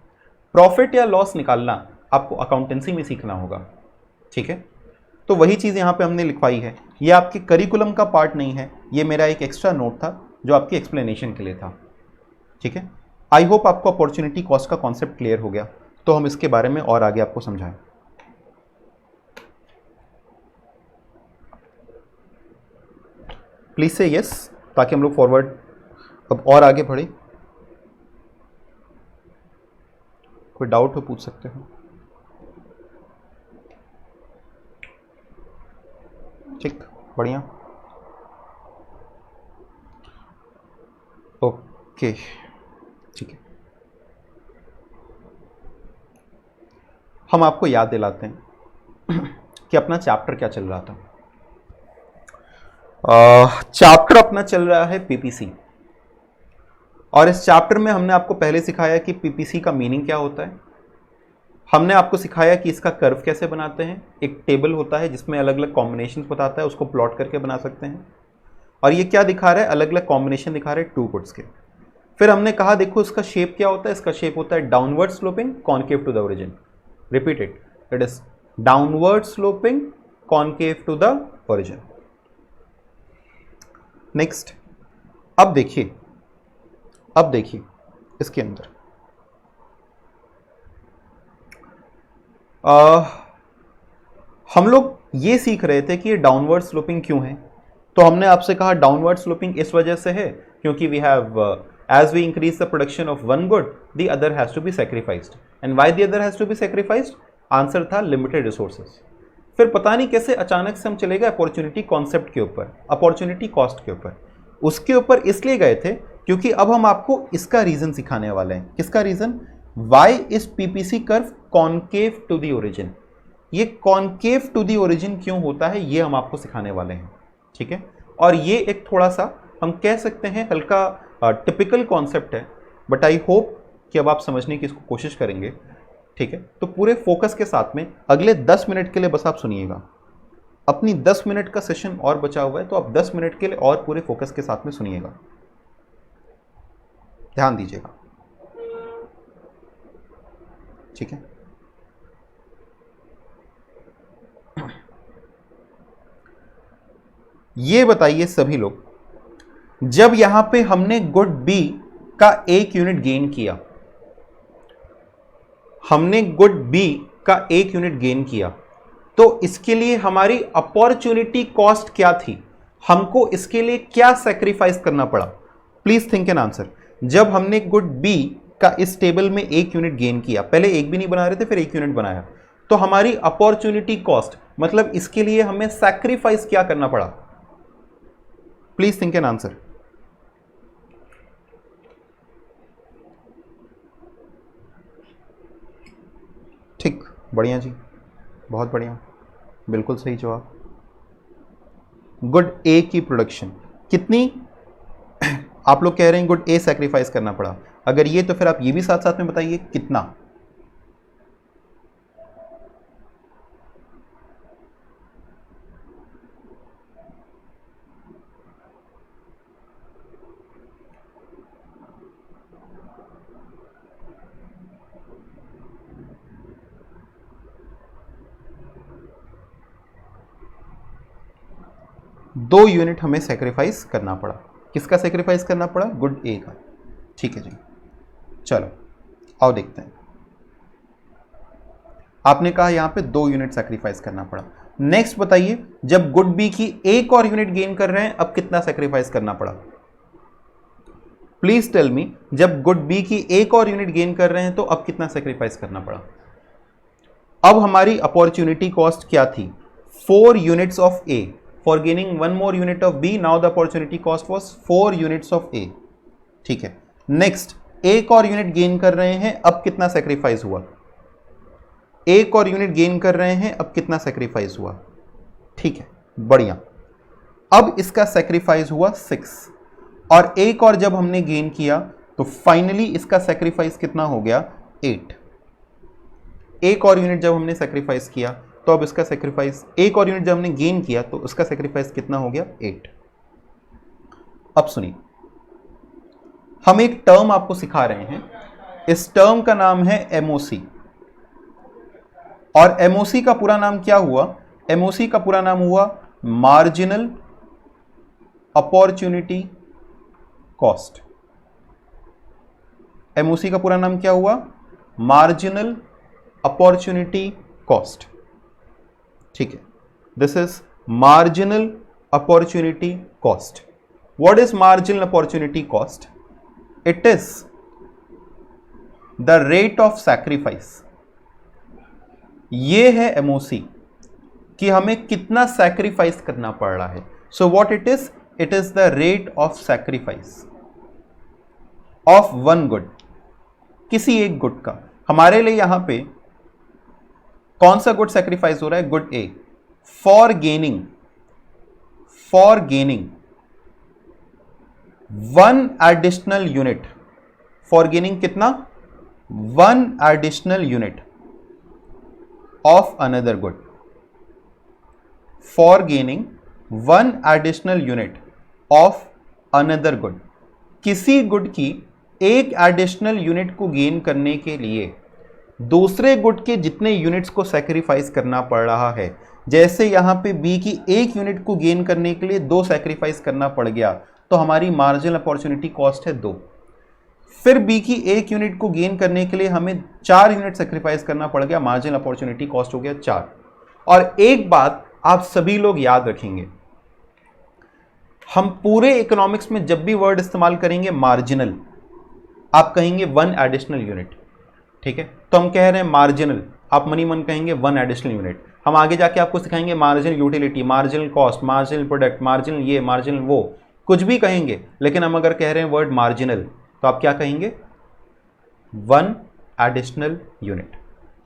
प्रॉफिट या लॉस निकालना आपको अकाउंटेंसी में सीखना होगा। ठीक है, तो वही चीज़ यहाँ पे हमने लिखवाई है। ये आपके करिकुलम का पार्ट नहीं है, ये मेरा एक एक्स्ट्रा नोट था जो आपकी एक्सप्लेनेशन के लिए था। ठीक है, आई होप आपको अपॉर्चुनिटी कॉस्ट का कॉन्सेप्ट क्लियर हो गया, तो हम इसके बारे में और आगे आपको समझाएं। प्लीज से यस, ताकि हम लोग फॉरवर्ड अब और आगे बढ़े। कोई डाउट हो पूछ सकते हो। ठीक, बढ़िया, ओके, ठीक है। हम आपको याद दिलाते हैं कि अपना चैप्टर क्या चल रहा था। चैप्टर अपना चल रहा है पीपीसी, और इस चैप्टर में हमने आपको पहले सिखाया कि पीपीसी का मीनिंग क्या होता है। हमने आपको सिखाया कि इसका कर्व कैसे बनाते हैं। एक टेबल होता है जिसमें अलग अलग कॉम्बिनेशंस बताता है, उसको प्लॉट करके बना सकते हैं। और ये क्या दिखा रहा है, अलग अलग कॉम्बिनेशन दिखा रहे हैं टू गुड्स के। फिर हमने कहा देखो इसका शेप क्या होता है, इसका शेप होता है downward sloping concave to the origin. Repeat it, it is downward sloping concave to the origin. Next, अब देखिए इसके अंदर हम लोग ये सीख रहे थे कि ये डाउनवर्ड स्लोपिंग क्यों है। तो हमने आपसे कहा डाउनवर्ड स्लोपिंग इस वजह से है क्योंकि we have as we increase the production of one good the other has to be sacrificed. And why the other has to be sacrificed? Answer था लिमिटेड रिसोर्सेज। फिर पता नहीं कैसे अचानक से हम चले गए अपॉर्चुनिटी कॉन्सेप्ट के ऊपर, अपॉर्चुनिटी कॉस्ट के ऊपर। उसके ऊपर इसलिए गए थे क्योंकि अब हम आपको इसका रीजन सिखाने वाले हैं। किसका reason? Why is PPC curve concave to the origin. ये कॉन्केव टू द ओरिजिन क्यों होता है ये हम आपको सिखाने वाले हैं। ठीक है, और ये एक थोड़ा सा हम कह सकते हैं हल्का टिपिकल कॉन्सेप्ट है, बट आई होप कि अब आप समझने की इसको कोशिश करेंगे। ठीक है, तो पूरे फोकस के साथ में अगले 10 मिनट के लिए बस आप सुनिएगा। अपनी 10 मिनट का सेशन और बचा हुआ है, तो आप 10 मिनट के लिए और पूरे फोकस के साथ में सुनिएगा, ध्यान दीजिएगा। ठीक है, ये बताइए सभी लोग, जब यहां पे हमने गुड बी का 1 यूनिट गेन किया, हमने गुड बी का 1 यूनिट गेन किया, तो इसके लिए हमारी अपॉर्चुनिटी कॉस्ट क्या थी? हमको इसके लिए क्या सैक्रिफाइस करना पड़ा? Please think an answer. जब हमने गुड बी का इस टेबल में 1 यूनिट गेन किया, पहले एक भी नहीं बना रहे थे, फिर 1 यूनिट बनाया, तो हमारी अपॉर्चुनिटी कॉस्ट मतलब इसके लिए हमें सैक्रिफाइस क्या करना पड़ा? Please think an answer. ठीक, बढ़िया जी, बहुत बढ़िया, बिल्कुल सही जवाब। गुड ए की प्रोडक्शन कितनी? आप लोग कह रहे हैं गुड ए सैक्रिफाइस करना पड़ा। अगर ये, तो फिर आप ये भी साथ साथ में बताइए कितना। दो यूनिट हमें सेक्रीफाइस करना पड़ा। किसका सेक्रीफाइस करना पड़ा? गुड ए का। ठीक है जी, चलो आओ देखते हैं। आपने कहा यहां पे 2 यूनिट सेक्रीफाइस करना पड़ा। नेक्स्ट बताइए, जब गुड बी की एक और यूनिट गेन कर रहे हैं अब कितना सेक्रीफाइस करना पड़ा? प्लीज टेल मी, जब गुड बी की एक और यूनिट गेन कर रहे हैं तो अब कितना सेक्रीफाइस करना पड़ा? अब हमारी अपॉर्चुनिटी कॉस्ट क्या थी? 4 units of A for gaining 1 more unit of B. Now the opportunity cost was 4 units of A. ठीक है, नेक्स्ट एक और यूनिट गेन कर रहे हैं, अब कितना सेक्रीफाइस हुआ? एक और यूनिट गेन कर रहे हैं, अब कितना सेक्रीफाइस हुआ? ठीक है, बढ़िया। अब इसका सेक्रीफाइस हुआ 6, और एक और जब हमने गेन किया तो फाइनली इसका सेक्रीफाइस कितना हो गया? 8। एक और यूनिट जब हमने सेक्रीफाइस किया तो अब इसका सेक्रीफाइस, एक और यूनिट जब हमने गेन किया तो उसका सेक्रीफाइस कितना हो गया? 8। अब सुनिए, हम एक टर्म आपको सिखा रहे हैं, इस टर्म का नाम है एमओसी। और एमओसी का पूरा नाम क्या हुआ? एमओसी का पूरा नाम हुआ मार्जिनल अपॉर्चुनिटी कॉस्ट। एमओसी का पूरा नाम क्या हुआ? Marginal opportunity cost. ठीक है, this is marginal opportunity cost. What is marginal opportunity cost? It is the rate of sacrifice. ये है एमओसी कि हमें कितना सैक्रिफाइस करना पड़ रहा है। So what it is? It is the rate of sacrifice of one good, किसी एक गुड का। हमारे लिए यहां पे कौन सा गुड सैक्रिफाइस हो रहा है? Good A. For gaining 1 additional unit. For gaining कितना? 1 additional unit of another good. For gaining 1 additional unit of another good. किसी गुड की एक एडिशनल यूनिट को गेन करने के लिए दूसरे गुड के जितने यूनिट्स को सैक्रिफाइस करना पड़ रहा है, जैसे यहां पे बी की एक यूनिट को गेन करने के लिए 2 सैक्रिफाइस करना पड़ गया, तो हमारी मार्जिनल अपॉर्चुनिटी कॉस्ट है 2। फिर बी की एक यूनिट को गेन करने के लिए हमें 4 यूनिट सेक्रीफाइस करना पड़ गया, मार्जिनल अपॉर्चुनिटी कॉस्ट हो गया 4। और एक बात आप सभी लोग याद रखेंगे, हम पूरे इकोनॉमिक्स में जब भी वर्ड इस्तेमाल करेंगे मार्जिनल, आप कहेंगे 1 एडिशनल यूनिट। ठीक है, तो हम कह रहे हैं मार्जिनल, आप मनी मन कहेंगे 1 एडिशनल यूनिट। हम आगे जाके आपको सिखाएंगे marginal utility, marginal cost, marginal product, marginal ये, मार्जिनल वो, कुछ भी कहेंगे। लेकिन हम अगर कह रहे हैं वर्ड मार्जिनल तो आप क्या कहेंगे? 1 एडिशनल यूनिट।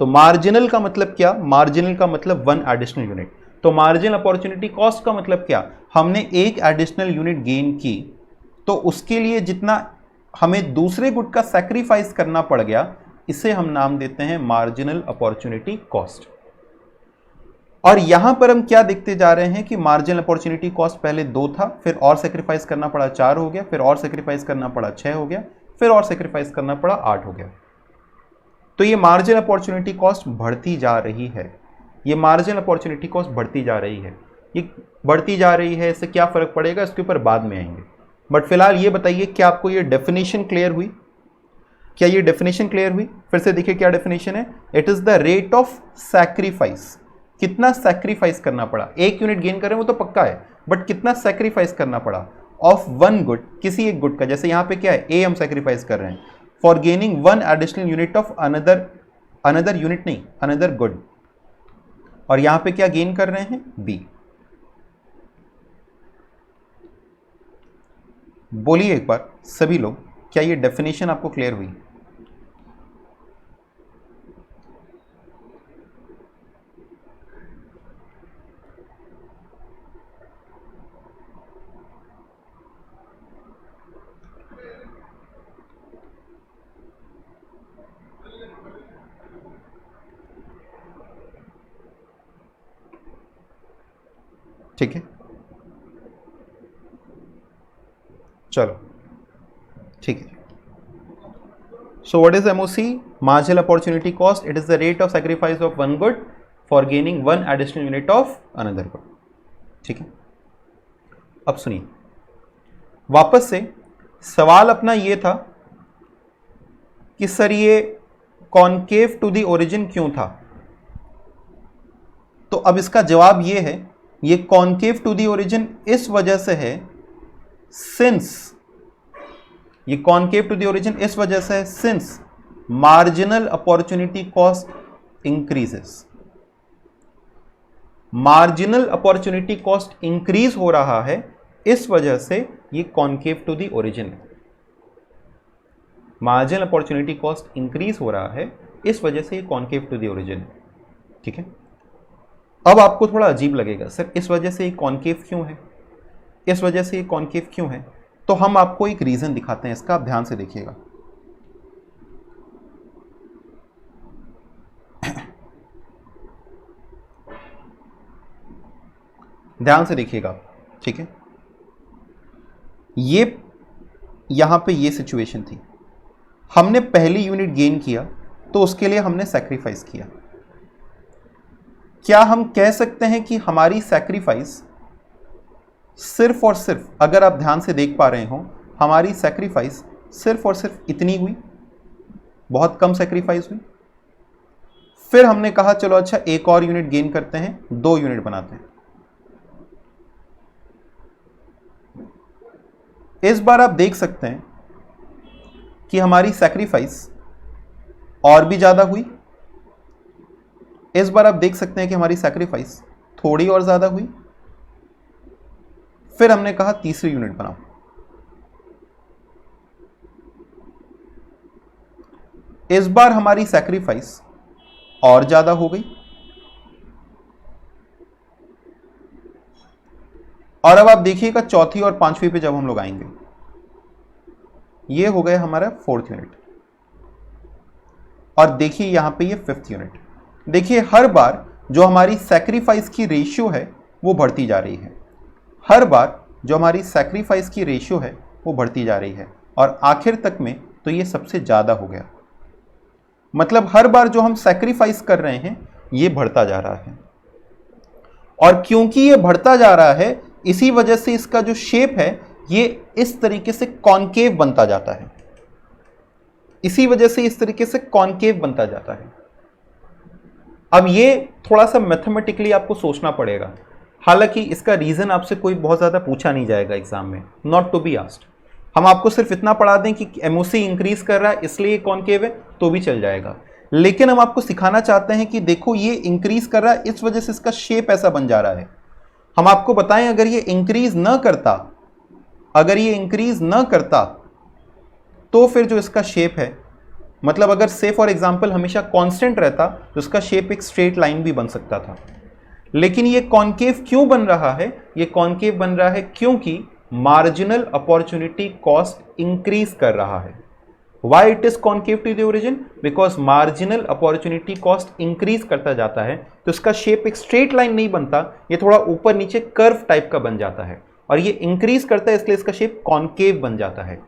तो मार्जिनल का मतलब क्या? मार्जिनल का मतलब 1 एडिशनल यूनिट। तो मार्जिनल अपॉर्चुनिटी कॉस्ट का मतलब क्या? हमने एक एडिशनल यूनिट गेन की तो उसके लिए जितना हमें दूसरे गुड का सैक्रिफाइस करना पड़ गया, इसे हम नाम देते हैं मार्जिनल अपॉर्चुनिटी कॉस्ट। और यहां पर हम क्या देखते जा रहे हैं कि मार्जिनल अपॉर्चुनिटी कॉस्ट पहले 2 था, फिर और सेक्रीफाइस करना पड़ा 4 हो गया, फिर और सेक्रीफाइस करना पड़ा 6 हो गया, फिर और सेक्रीफाइस करना पड़ा 8 हो गया। तो ये मार्जिनल अपॉर्चुनिटी कॉस्ट बढ़ती जा रही है, ये मार्जिनल अपॉर्चुनिटी कॉस्ट बढ़ती जा रही है। ये बढ़ती जा रही है, इससे क्या फर्क पड़ेगा इसके ऊपर बाद में आएंगे। बट फिलहाल ये बताइए, क्या आपको ये डेफिनेशन क्लियर हुई? क्या ये डेफिनेशन क्लियर हुई? फिर से देखिए क्या डेफिनेशन है। It is the rate of sacrifice. कितना सैक्रिफाइस करना पड़ा? एक यूनिट गेन कर रहे हैं वो तो पक्का है, बट कितना सैक्रिफाइस करना पड़ा ऑफ वन गुड, किसी एक गुड का। जैसे यहां पे क्या है, ए हम सैक्रिफाइस कर रहे हैं for gaining 1 additional unit of another unit नहीं, अनदर गुड। और यहां पे क्या गेन कर रहे हैं? बी। बोलिए एक बार सभी लोग, क्या ये डेफिनेशन आपको क्लियर हुई? ठीक है, चलो ठीक है। So what is MOC? Marginal opportunity cost. It is the rate of sacrifice of one good for gaining 1 additional unit of another good. ठीक है, अब सुनिए वापस से, सवाल अपना ये था कि सर ये कॉनकेव टू द ओरिजिन क्यों था? तो अब इसका जवाब ये है, ये कॉन्केव टू द ओरिजिन इस वजह से है सिंस, ये कॉन्केव टू द ओरिजिन इस वजह से है since marginal opportunity cost increases. Marginal opportunity cost increase हो रहा है, इस वजह से ये कॉन्केव टू द ओरिजिन है। मार्जिनल अपॉर्चुनिटी कॉस्ट इंक्रीज हो रहा है, इस वजह से ये कॉन्केव टू द ओरिजिन है। ठीक है, अब आपको थोड़ा अजीब लगेगा, सर इस वजह से ये कॉन्केव क्यों है, इस वजह से ये कॉन्केव क्यों है? तो हम आपको एक रीजन दिखाते हैं इसका, आप ध्यान से देखिएगा। ध्यान से देखिएगा, ठीक है। ये यहां पे ये सिचुएशन थी, हमने पहली यूनिट गेन किया तो उसके लिए हमने सैक्रिफाइस किया। क्या हम कह सकते हैं कि हमारी सैक्रिफाइस सिर्फ और सिर्फ, अगर आप ध्यान से देख पा रहे हो, हमारी सैक्रिफाइस सिर्फ और सिर्फ इतनी हुई, बहुत कम सैक्रिफाइस हुई। फिर हमने कहा चलो अच्छा एक और यूनिट गेन करते हैं, 2 यूनिट बनाते हैं। इस बार आप देख सकते हैं कि हमारी सैक्रिफाइस और भी ज्यादा हुई। इस बार आप देख सकते हैं कि हमारी सैक्रिफाइस थोड़ी और ज्यादा हुई। फिर हमने कहा तीसरी यूनिट बनाओ। इस बार हमारी सैक्रिफाइस और ज्यादा हो गई, और अब आप देखिएगा चौथी और पांचवी पे जब हम लोग आएंगे, ये हो गया हमारा 4th यूनिट, और देखिए यहां पे ये 5th यूनिट। देखिए हर बार जो हमारी सैक्रिफाइस की रेशियो है वो बढ़ती जा रही है, हर बार जो हमारी सैक्रिफाइस की रेशियो है वो बढ़ती जा रही है, और आखिर तक में तो ये सबसे ज़्यादा हो गया। मतलब हर बार जो हम सैक्रिफाइस कर रहे हैं ये बढ़ता जा रहा है, और क्योंकि ये बढ़ता जा रहा है इसी वजह से इसका जो शेप है ये इस तरीके से कॉन्केव बनता जाता है, इसी वजह से इस तरीके से कॉन्केव बनता जाता है। अब ये थोड़ा सा मैथमेटिकली आपको सोचना पड़ेगा, हालांकि इसका रीजन आपसे कोई बहुत ज्यादा पूछा नहीं जाएगा एग्जाम में, नॉट टू बी आस्क्ड। हम आपको सिर्फ इतना पढ़ा दें कि एमओसी इंक्रीज कर रहा है इसलिए कॉन्केव है तो भी चल जाएगा, लेकिन हम आपको सिखाना चाहते हैं कि देखो ये इंक्रीज कर रहा है इस वजह से इसका शेप ऐसा बन जा रहा है। हम आपको बताएं अगर ये इंक्रीज न करता, अगर ये इंक्रीज न करता तो फिर जो इसका शेप है, मतलब अगर से फॉर एग्जांपल हमेशा कांस्टेंट रहता तो इसका शेप एक स्ट्रेट लाइन भी बन सकता था। लेकिन ये कॉन्केव क्यों बन रहा है? ये कॉन्केव बन रहा है क्योंकि मार्जिनल अपॉर्चुनिटी कॉस्ट इंक्रीज कर रहा है। Why it is concave to the origin? Because marginal opportunity cost increase करता जाता है तो इसका शेप एक स्ट्रेट लाइन नहीं बनता, ये थोड़ा ऊपर नीचे कर्व टाइप का बन जाता है, और ये इंक्रीज करता है इसलिए इसका शेप कॉन्केव बन जाता है।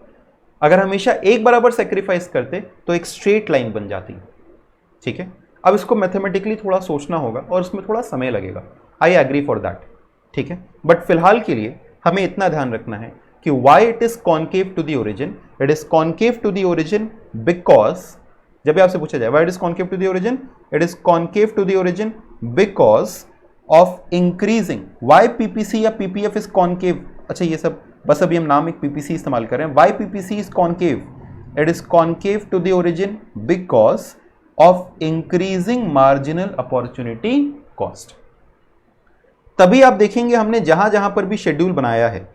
अगर हमेशा एक बराबर सेक्रीफाइस करते तो एक स्ट्रेट लाइन बन जाती। ठीक है, अब इसको मैथमेटिकली थोड़ा सोचना होगा और उसमें थोड़ा समय लगेगा, आई एग्री फॉर दैट। ठीक है, बट फिलहाल के लिए हमें इतना ध्यान रखना है कि why it is concave to the origin, it is concave to the origin because, जब भी आपसे पूछा जाए why it is concave to the origin, it is concave to the origin because of increasing. Why PPC या PPF is concave, अच्छा ये सब बस अभी हम नाम एक पीपीसी इस्तेमाल कर रहे हैं। Why PPC is concave? It is concave to the origin because of increasing marginal opportunity cost. तभी आप देखेंगे हमने जहां जहां पर भी शेड्यूल बनाया है,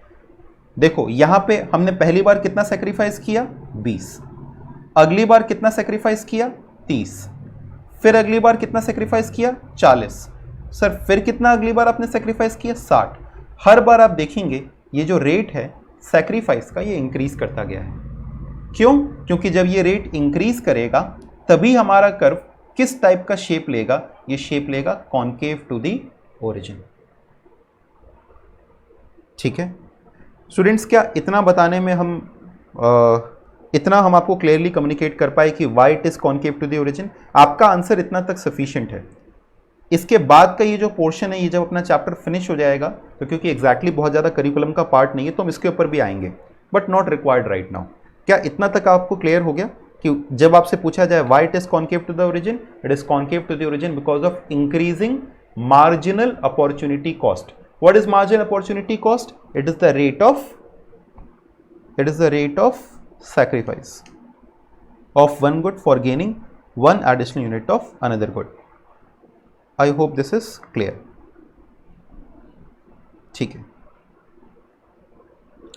देखो यहां पे हमने पहली बार कितना सेक्रीफाइस किया 20, अगली बार कितना सेक्रीफाइस किया 30, फिर अगली बार कितना सेक्रीफाइस किया 40, सर फिर कितना अगली बार आपने सेक्रीफाइस किया 60। हर बार आप देखेंगे ये जो रेट है सेक्रीफाइस का ये इंक्रीज करता गया है। क्यों? क्योंकि जब ये रेट इंक्रीज करेगा तभी हमारा कर्व किस टाइप का शेप लेगा? ये शेप लेगा कॉन्केव टू द ओरिजिन। ठीक है स्टूडेंट्स, क्या इतना बताने में इतना हम आपको क्लियरली कम्युनिकेट कर पाए कि why it is concave to the origin? आपका आंसर इतना तक सफिशिएंट है। इसके बाद का ये जो पोर्शन है, ये जब अपना चैप्टर फिनिश हो जाएगा तो क्योंकि एग्जैक्टली बहुत ज़्यादा करिकुलम का पार्ट नहीं है तो हम इसके ऊपर भी आएंगे, but not required right now. क्या इतना तक आपको क्लियर हो गया कि जब आपसे पूछा जाए why it is concave to the origin, it is concave to the origin because of increasing marginal opportunity cost. What is marginal opportunity cost? It is the rate of sacrifice of one good for gaining one additional unit of another good. I hope this is clear. ठीक है,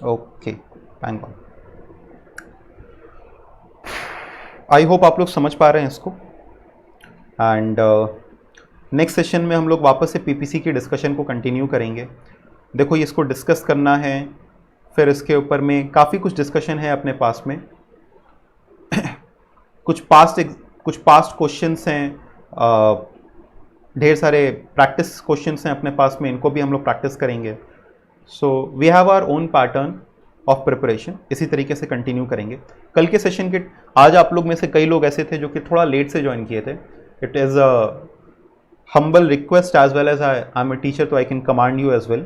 okay, bang on. I hope आप लोग समझ पा रहे हैं इसको. And next session में हम लोग वापस से पीपीसी की डिस्कशन को कंटिन्यू करेंगे. देखो, इसको डिस्कस करना है, फिर इसके ऊपर में काफ़ी कुछ डिस्कशन है अपने पास में. कुछ पास्ट क्वेश्चंस हैं, ढेर सारे प्रैक्टिस क्वेश्चंस हैं अपने पास में, इनको भी हम लोग प्रैक्टिस करेंगे. So we have our own pattern of preparation. इसी तरीके से कंटिन्यू करेंगे. कल के सेशन के आज आप लोग में से कई लोग ऐसे थे जो कि थोड़ा लेट से ज्वाइन किए थे. It is a humble request as well as I am a teacher, तो I can command you as well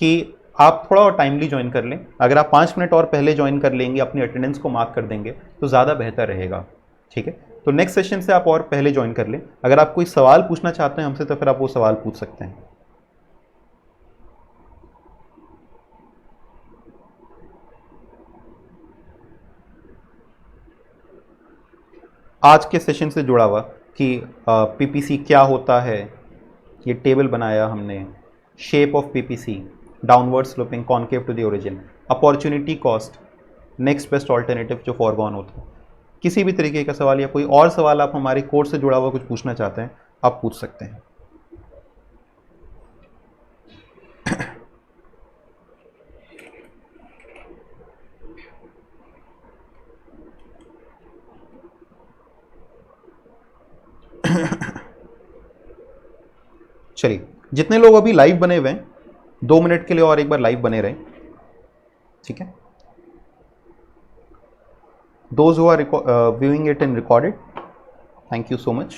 कि आप थोड़ा और टाइमली ज्वाइन कर लें. अगर आप 5 मिनट और पहले ज्वाइन कर लेंगे, अपनी अटेंडेंस को मार्क कर देंगे, तो ज़्यादा बेहतर रहेगा. ठीक है, तो नेक्स्ट सेशन से आप और पहले ज्वाइन कर लें. अगर आप कोई सवाल पूछना चाहते हैं हमसे, तो फिर आप वो सवाल पूछ सकते हैं. आज के सेशन से जुड़ा हुआ कि पीपीसी क्या होता है, ये टेबल बनाया हमने. Shape of PPC, downward sloping, concave to the origin, opportunity cost, next best alternative जो फॉरगॉन होता है. किसी भी तरीके का सवाल या कोई और सवाल आप हमारे कोर्स से जुड़ा हुआ कुछ पूछना चाहते हैं, आप पूछ सकते हैं. चलिए, जितने लोग अभी लाइव बने हुए हैं, 2 मिनट के लिए और एक बार लाइव बने रहें. ठीक है, those who are viewing it in recorded, thank you so much.